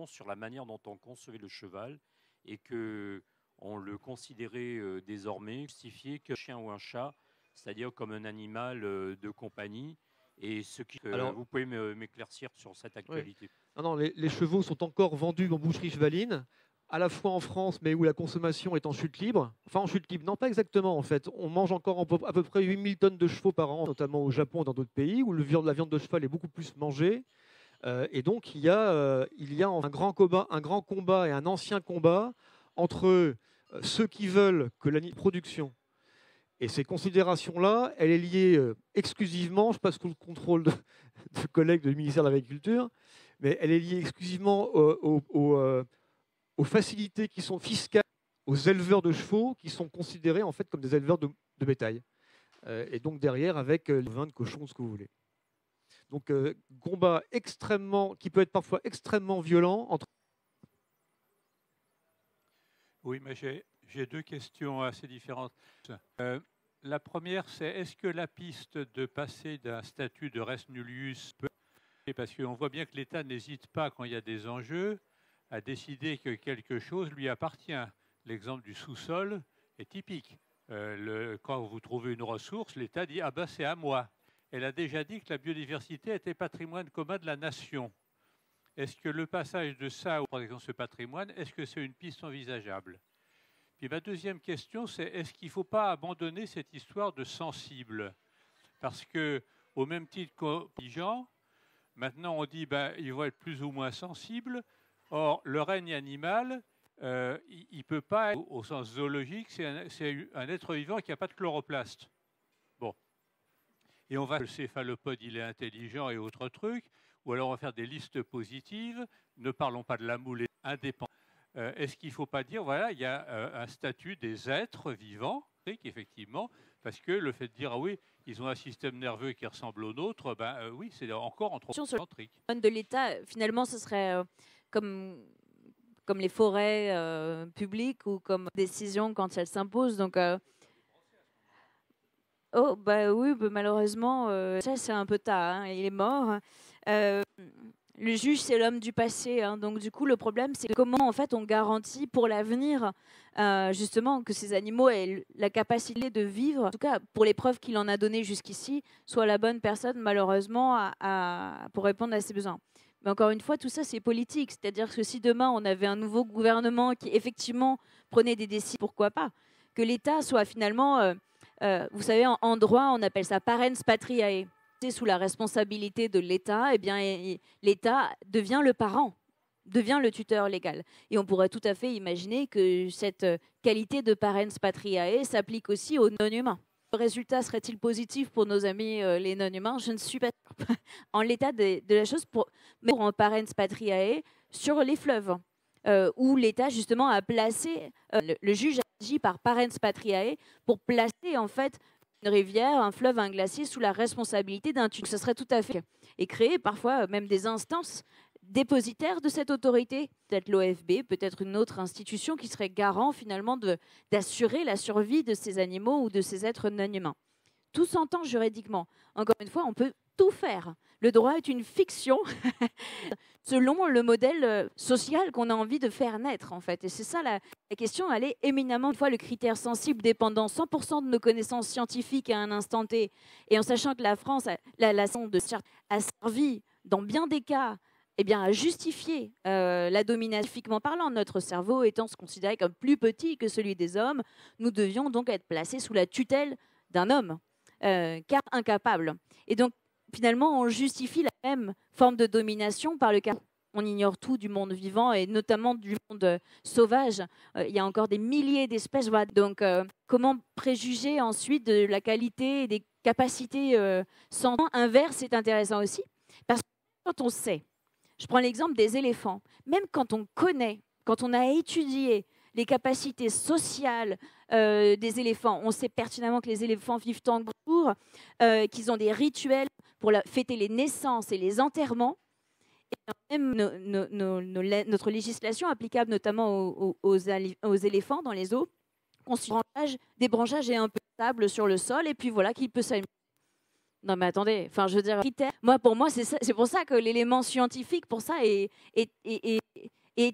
Sur la manière dont on concevait le cheval et qu'on le considérait désormais justifié qu'un chien ou un chat, c'est-à-dire comme un animal de compagnie. Et alors, vous pouvez m'éclaircir sur cette actualité? Oui. Non, les chevaux sont encore vendus en boucherie chevaline, à la fois en France, mais où la consommation est en chute libre. Enfin, en chute libre, non, pas exactement en fait. On mange encore à peu près 8000 tonnes de chevaux par an, notamment au Japon et dans d'autres pays, où la viande de cheval est beaucoup plus mangée. Et donc, il y a un grand combat et un ancien combat entre ceux qui veulent que la production. Et ces considérations-là, elle est liée exclusivement, je passe sous le contrôle de collègues du ministère de l'Agriculture, mais elle est liée exclusivement aux facilités qui sont fiscales aux éleveurs de chevaux qui sont considérés en fait comme des éleveurs de bétail. Et donc derrière avec vin de cochon, ce que vous voulez. Donc combat qui peut être parfois extrêmement violent entre. Oui, mais j'ai deux questions assez différentes. La première, c'est est-ce que la piste de passer d'un statut de res nullius peut... Parce qu'on voit bien que l'État n'hésite pas, quand il y a des enjeux, à décider que quelque chose lui appartient. L'exemple du sous-sol est typique. Quand vous trouvez une ressource, l'État dit « Ah ben c'est à moi ». Elle a déjà dit que la biodiversité était patrimoine commun de la nation. Est-ce que le passage de ça, par exemple ce patrimoine, est-ce que c'est une piste envisageable? Puis ma deuxième question, c'est est-ce qu'il ne faut pas abandonner cette histoire de sensible? Parce que, au même titre que gens, maintenant on dit ils vont être plus ou moins sensibles. Or, le règne animal, il ne peut pas être, au sens zoologique, c'est un être vivant qui n'a pas de chloroplaste. Bon. Et on va, le céphalopode, il est intelligent et autres trucs, ou alors on va faire des listes positives, ne parlons pas de la moule indépendante. Est-ce qu'il ne faut pas dire, voilà, il y a un statut des êtres vivants, effectivement, parce que le fait de dire, ah oui, ils ont un système nerveux qui ressemble au nôtre, oui, c'est encore anthropocentrique. De l'État, finalement, ce serait comme les forêts publiques ou comme décision quand elles s'imposent. Donc, oui, malheureusement, ça c'est un peu tard, hein, il est mort. Le juge, c'est l'homme du passé. Hein, donc, du coup, le problème, c'est comment, en fait, on garantit pour l'avenir, justement, que ces animaux aient la capacité de vivre, en tout cas, pour les preuves qu'il en a données jusqu'ici, soit la bonne personne, malheureusement, pour répondre à ses besoins. Mais encore une fois, tout ça, c'est politique. C'est-à-dire que si demain, on avait un nouveau gouvernement qui, effectivement, prenait des décisions, pourquoi pas? Que l'État soit finalement, vous savez, en droit, on appelle ça parens patriae. Sous la responsabilité de l'État, eh bien, l'État devient le parent, devient le tuteur légal. Et on pourrait tout à fait imaginer que cette qualité de parens patriae s'applique aussi aux non-humains. Le résultat serait-il positif pour nos amis les non-humains? Je ne suis pas sûre. En l'état de la chose, pour un parens patriae sur les fleuves, où l'État justement a placé, le juge agit par parens patriae pour placer en fait une rivière, un fleuve, un glacier sous la responsabilité d'un tuteur. Ce serait tout à fait. Et créer parfois même des instances dépositaires de cette autorité, peut-être l'OFB, peut-être une autre institution qui serait garant finalement d'assurer la survie de ces animaux ou de ces êtres non humains. Tout s'entend juridiquement. Encore une fois, on peut tout faire. Le droit est une fiction selon le modèle social qu'on a envie de faire naître, en fait. Et c'est ça la question, elle est éminemment, une fois, le critère sensible dépendant 100% de nos connaissances scientifiques à un instant T, et en sachant que la France, a servi, dans bien des cas, eh bien, à justifier la domination, scientifiquement parlant, notre cerveau étant considéré comme plus petit que celui des hommes, nous devions donc être placés sous la tutelle d'un homme, car incapable. Et donc, finalement, on justifie la même forme de domination par le cas. On ignore tout du monde vivant et notamment du monde sauvage. Il y a encore des milliers d'espèces. Donc, comment préjuger ensuite de la qualité et des capacités inverses, c'est intéressant aussi. Parce que quand on sait, je prends l'exemple des éléphants, même quand on connaît, quand on a étudié les capacités sociales des éléphants, on sait pertinemment que les éléphants vivent en groupe, qu'ils ont des rituels pour fêter les naissances et les enterrements. Et même notre législation applicable notamment aux éléphants dans les eaux, des branchages et un peu de sable sur le sol, et puis voilà qu'il peut s'amuser. Non mais attendez, enfin je veux dire, pour moi c'est pour ça que l'élément scientifique pour ça est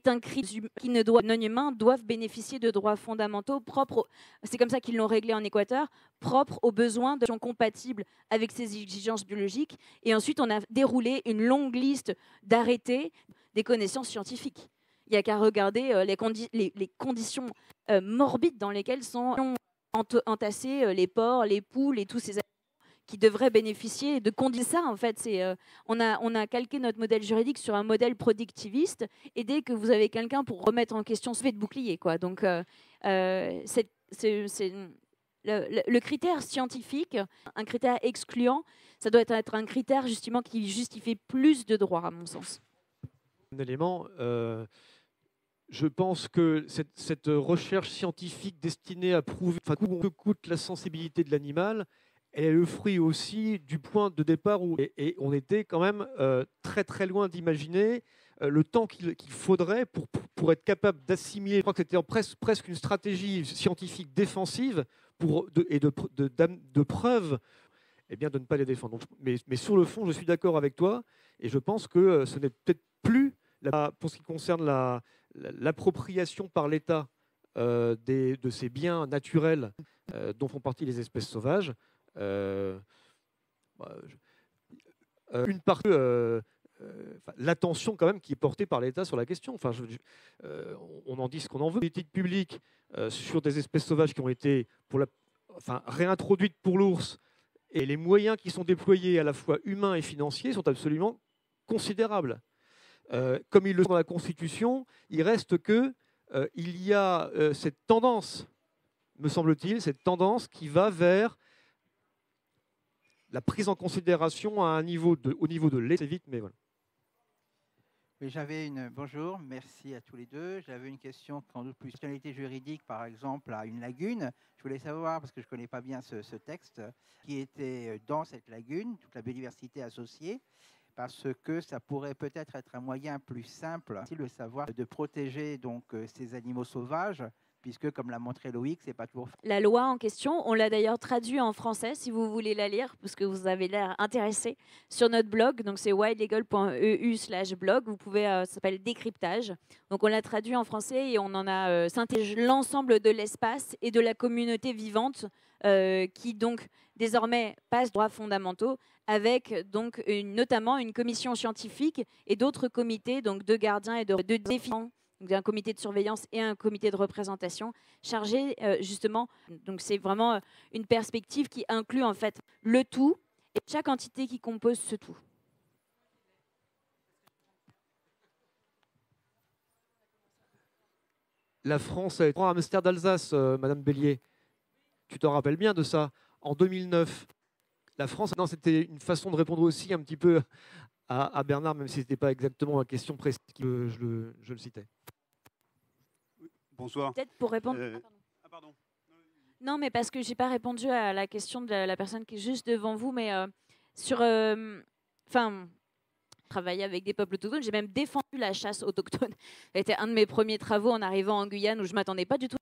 un critère qui non humains doivent bénéficier de droits fondamentaux propres. C'est comme ça qu'ils l'ont réglé en Équateur, propres aux besoins de compatibles avec ces exigences biologiques. Et ensuite, on a déroulé une longue liste d'arrêtés des connaissances scientifiques. Il n'y a qu'à regarder les conditions morbides dans lesquelles sont entassés les porcs, les poules et tous ces animaux qui devraient bénéficier de conditions. Ça, en fait, on a calqué notre modèle juridique sur un modèle productiviste, et dès que vous avez quelqu'un pour remettre en question, ce fait de bouclier, quoi. Donc, le critère scientifique, un critère excluant, ça doit être un critère justement qui justifie plus de droits, à mon sens. Un élément, je pense que cette recherche scientifique destinée à prouver que coûte la sensibilité de l'animal, elle est le fruit aussi du point de départ où et on était quand même très très loin d'imaginer le temps qu'il faudrait pour être capable d'assimiler. Je crois que c'était presque une stratégie scientifique défensive de preuve eh bien, de ne pas les défendre. Donc, mais sur le fond, je suis d'accord avec toi et je pense que ce n'est peut-être plus, pour ce qui concerne l'appropriation par l'État de ces biens naturels dont font partie les espèces sauvages, une partie l'attention quand même qui est portée par l'État sur la question. Enfin, on en dit ce qu'on en veut. Les politiques publiques sur des espèces sauvages qui ont été réintroduites pour l'ours et les moyens qui sont déployés à la fois humains et financiers sont absolument considérables. Comme ils le sont dans la Constitution, il reste que il y a cette tendance, me semble-t-il, cette tendance qui va vers la prise en considération au niveau de l'État. Vite, mais voilà. Oui, bonjour, merci à tous les deux. J'avais une question sans doute plus personnalité juridique, par exemple, à une lagune. Je voulais savoir, parce que je ne connais pas bien ce texte, qui était dans cette lagune, toute la biodiversité associée, parce que ça pourrait peut-être être un moyen plus simple, de savoir, de protéger donc ces animaux sauvages, puisque, comme l'a montré Loïc, c'est pas toujours... La loi en question, on l'a d'ailleurs traduit en français, si vous voulez la lire, parce que vous avez l'air intéressé, sur notre blog, donc c'est wildlegal.eu/blog, vous pouvez, ça s'appelle Décryptage. Donc on l'a traduit en français et on en a synthétisé l'ensemble de l'espace et de la communauté vivante qui donc désormais passe droits fondamentaux, avec donc notamment une commission scientifique et d'autres comités donc de gardiens et de défense. Un comité de surveillance et un comité de représentation chargé justement. Donc c'est vraiment une perspective qui inclut en fait le tout et chaque entité qui compose ce tout. La France a été un hamster d'Alsace, Madame Bélier. Tu t'en rappelles bien de ça. En 2009, la France, non, c'était une façon de répondre aussi un petit peu à Bernard, même si ce n'était pas exactement la question précise que je le citais. Bonsoir. Peut-être pour répondre. Pardon. Non, mais parce que j'ai pas répondu à la question de la personne qui est juste devant vous, mais travailler avec des peuples autochtones, j'ai même défendu la chasse autochtone. C'était un de mes premiers travaux en arrivant en Guyane où je m'attendais pas du tout.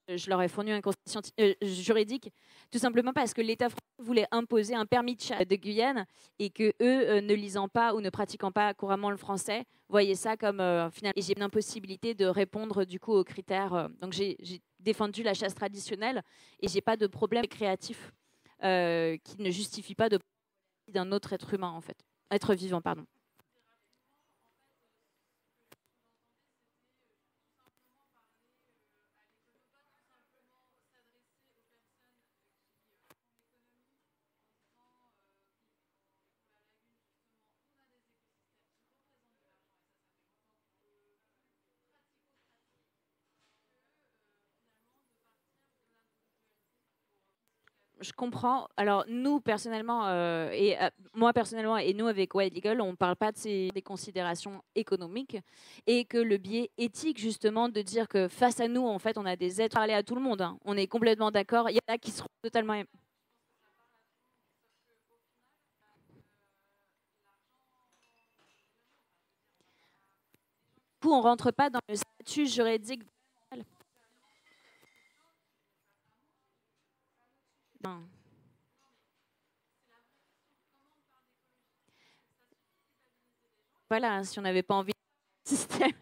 Je leur ai fourni un conseil juridique, tout simplement parce que l'État français voulait imposer un permis de chasse de Guyane et que eux, ne lisant pas ou ne pratiquant pas couramment le français, voyaient ça comme finalement. Et j'ai une impossibilité de répondre du coup aux critères. Donc j'ai défendu la chasse traditionnelle et j'ai pas de problème créatif qui ne justifie pas de d'un autre être humain en fait, être vivant pardon. Je comprends. Alors, nous, personnellement, moi, personnellement, et nous, avec Wild Legal, on ne parle pas des considérations économiques et que le biais éthique, justement, de dire que face à nous, en fait, on a des êtres à parler à tout le monde. Hein. On est complètement d'accord. Il y en a qui seront totalement... Du coup, on ne rentre pas dans le statut juridique. Non. Voilà, si on n'avait pas envie de système.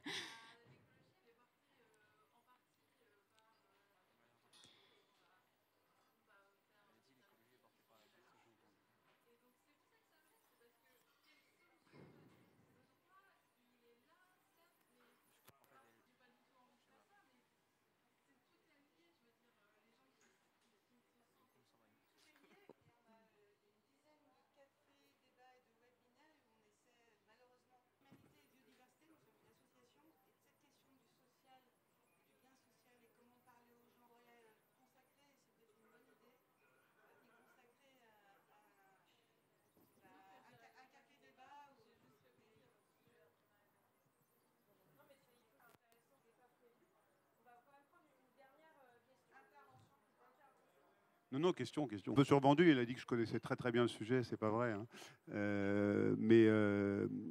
Non, question. Un peu survendu, il a dit que je connaissais très bien le sujet, c'est pas vrai. Hein.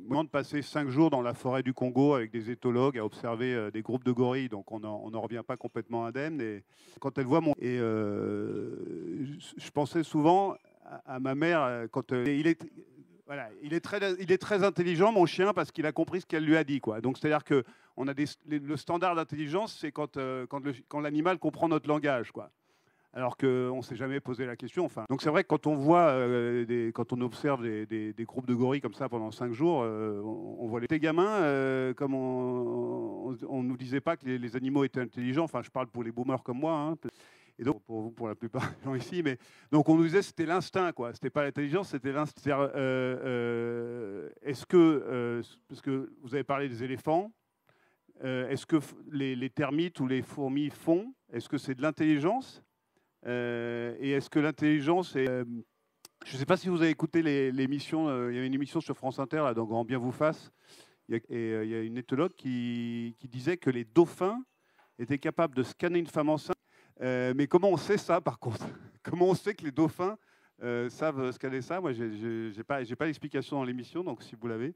Moment de passer 5 jours dans la forêt du Congo avec des éthologues à observer des groupes de gorilles, donc on n'en revient pas complètement indemne. Et quand elle voit mon... Et je pensais souvent à ma mère, quand il est... Voilà, il est très intelligent, mon chien, parce qu'il a compris ce qu'elle lui a dit, quoi. Donc, c'est-à-dire que on a le standard d'intelligence, c'est quand l'animal comprend notre langage, quoi. Alors qu'on ne s'est jamais posé la question. Enfin, donc c'est vrai que quand on voit, quand on observe des groupes de gorilles comme ça pendant 5 jours, on voit les gamins, comme on nous disait pas que les animaux étaient intelligents. Enfin, je parle pour les boomers comme moi. Hein. Et donc, pour vous, pour la plupart des gens ici, mais donc on nous disait que c'était l'instinct, quoi. C'était pas l'intelligence, c'était l'instinct. Est-ce que, parce que vous avez parlé des éléphants, est-ce que les termites ou les fourmis font? Est-ce que c'est de l'intelligence? Et est-ce que l'intelligence est... je ne sais pas si vous avez écouté l'émission, il y avait une émission sur France Inter, là, dans Grand Bien vous fasse, il y a une éthologue qui disait que les dauphins étaient capables de scanner une femme enceinte. Mais comment on sait ça, par contre? Comment on sait que les dauphins savent scanner ça? Moi, je n'ai pas l'explication dans l'émission, donc si vous l'avez.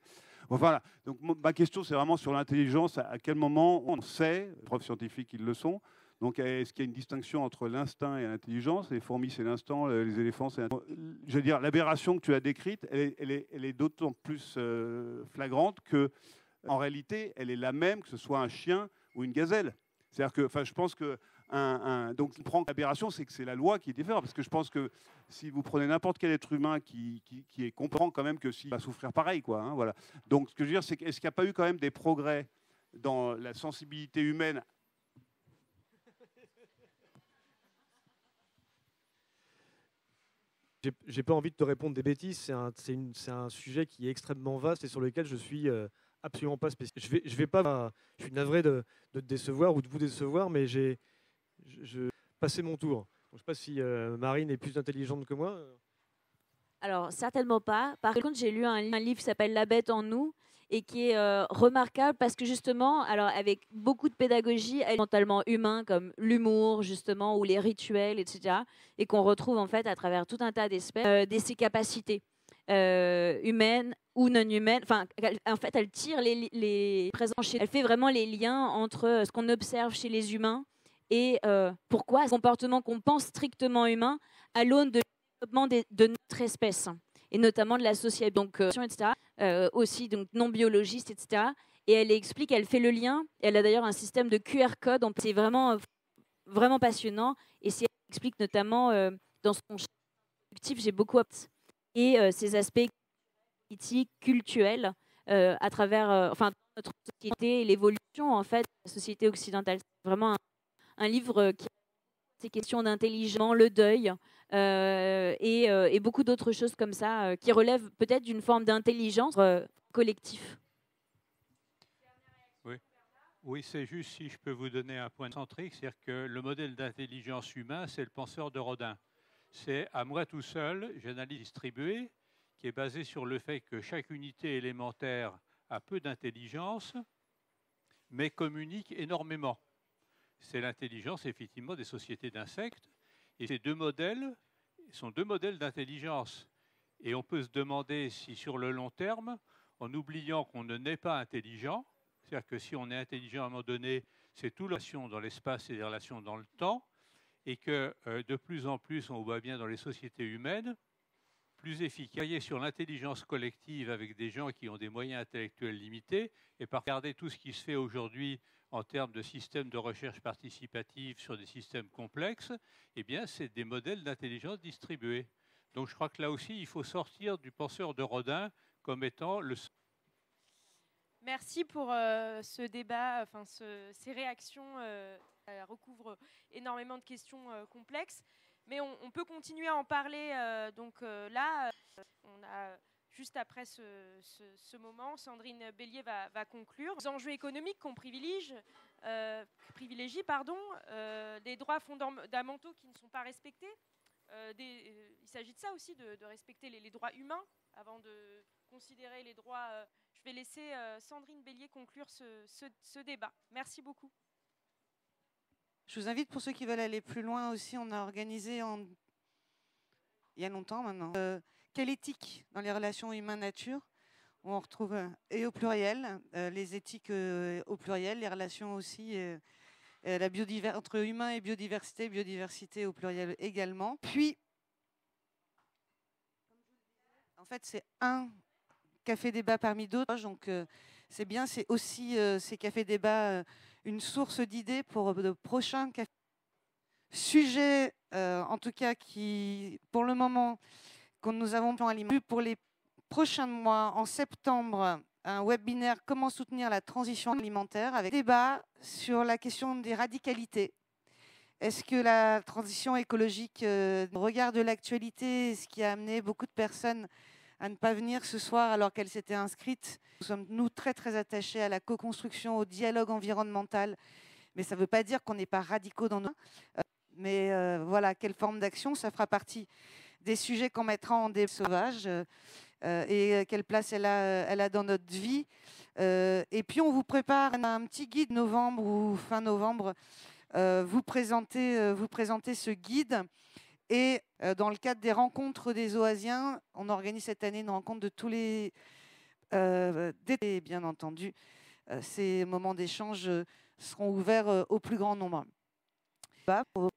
Bon, voilà. Donc, ma question, c'est vraiment sur l'intelligence. À quel moment on sait, les preuves scientifiques, ils le sont. Donc, est-ce qu'il y a une distinction entre l'instinct et l'intelligence? Les fourmis, c'est l'instinct, les éléphants, c'est l'instinct. Je veux dire, l'aberration que tu as décrite, elle est d'autant plus flagrante que, en réalité, elle est la même que ce soit un chien ou une gazelle. C'est-à-dire que, enfin, je pense que donc, l'aberration, c'est que c'est la loi qui est différente. Parce que je pense que si vous prenez n'importe quel être humain qui comprend quand même que s'il va souffrir pareil, quoi. Hein, voilà. Donc, ce que je veux dire, c'est est-ce qu'il n'y a pas eu quand même des progrès dans la sensibilité humaine? J'ai pas envie de te répondre des bêtises. C'est un sujet qui est extrêmement vaste et sur lequel je suis absolument pas spécialiste. Je suis navré de te décevoir ou de vous décevoir, mais j'ai passé mon tour. Je ne sais pas si Marine est plus intelligente que moi. Alors, certainement pas. Par contre, j'ai lu un livre qui s'appelle La bête en nous et qui est remarquable parce que justement, alors avec beaucoup de pédagogie, elle est mentalement humain comme l'humour justement ou les rituels, etc. Et qu'on retrouve en fait à travers tout un tas d'espèces de ses capacités humaines ou non humaines. Enfin, en fait, elle tire les présents chez. Elle fait vraiment les liens entre ce qu'on observe chez les humains et pourquoi ce comportement qu'on pense strictement humain à l'aune de développement de notre espèce et notamment de la société, donc etc. Aussi donc non biologiste, etc. Et elle explique, elle fait le lien. Elle a d'ailleurs un système de QR code. C'est vraiment passionnant. Et elle explique notamment dans son champ productif, j'ai beaucoup et ces aspects politiques, culturels à travers notre société et l'évolution en fait de la société occidentale. C'est vraiment un livre qui a ces questions d'intelligence, le deuil et beaucoup d'autres choses comme ça qui relèvent peut-être d'une forme d'intelligence collective. Oui, c'est juste si je peux vous donner un point centrique, c'est-à-dire que le modèle d'intelligence humain, c'est le penseur de Rodin. C'est à moi tout seul, j'analyse distribuée, qui est basée sur le fait que chaque unité élémentaire a peu d'intelligence, mais communique énormément. C'est l'intelligence, effectivement, des sociétés d'insectes. Et ces deux modèles sont deux modèles d'intelligence. Et on peut se demander si, sur le long terme, en oubliant qu'on ne naît pas intelligent, c'est-à-dire que si on est intelligent à un moment donné, c'est toute la relation dans l'espace et les relations dans le temps, et que de plus en plus, on voit bien dans les sociétés humaines, plus efficace sur l'intelligence collective avec des gens qui ont des moyens intellectuels limités, et par regarder tout ce qui se fait aujourd'hui en termes de systèmes de recherche participative sur des systèmes complexes, eh bien, c'est des modèles d'intelligence distribués. Donc, je crois que là aussi, il faut sortir du penseur de Rodin comme étant le... Merci pour ce débat, ces réactions. Ça recouvre énormément de questions complexes, mais on peut continuer à en parler. Là, on a... Juste après ce moment, Sandrine Bélier va conclure. Les enjeux économiques qu'on privilégie, des droits fondamentaux qui ne sont pas respectés. Il s'agit de ça aussi, de respecter les droits humains avant de considérer les droits. Je vais laisser Sandrine Bélier conclure ce débat. Merci beaucoup. Je vous invite, pour ceux qui veulent aller plus loin aussi, on a organisé il y a longtemps maintenant. Quelle éthique dans les relations humain-nature? On retrouve, et au pluriel, les éthiques au pluriel, les relations aussi, entre humain et biodiversité, biodiversité au pluriel également. Puis, en fait, c'est un café-débat parmi d'autres. Donc, c'est bien, c'est aussi ces cafés-débats une source d'idées pour de prochains cafés. Sujet, en tout cas, qui, pour le moment, que nous avons pour les prochains mois, en septembre, un webinaire « Comment soutenir la transition alimentaire » avec débat sur la question des radicalités. Est-ce que la transition écologique, au regard de l'actualité, ce qui a amené beaucoup de personnes à ne pas venir ce soir alors qu'elles s'étaient inscrites. Nous sommes, nous, très, très attachés à la co-construction, au dialogue environnemental. Mais ça ne veut pas dire qu'on n'est pas radicaux dans nos... Mais voilà, quelle forme d'action? Ça fera partie des sujets qu'on mettra en débat sauvage et quelle place elle a dans notre vie. Et puis, on vous prépare un petit guide novembre ou fin novembre. Vous présentez ce guide. Et dans le cadre des rencontres des Oasiens, on organise cette année une rencontre de tous les... bien entendu, ces moments d'échange seront ouverts au plus grand nombre.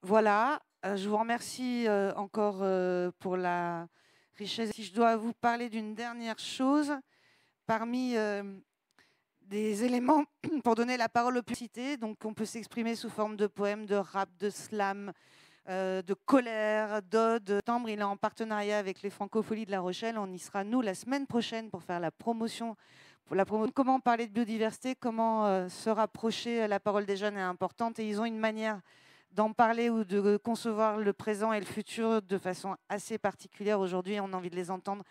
Voilà, je vous remercie encore pour la richesse. Si je dois vous parler d'une dernière chose, parmi des éléments pour donner la parole aux publicités, donc on peut s'exprimer sous forme de poèmes, de rap, de slam, de colère, d'ode. Il est en partenariat avec les Francopholies de La Rochelle. On y sera, nous, la semaine prochaine pour faire la promotion. Comment parler de biodiversité, comment se rapprocher. La parole des jeunes est importante et ils ont une manière d'en parler ou de concevoir le présent et le futur de façon assez particulière aujourd'hui. On a envie de les entendre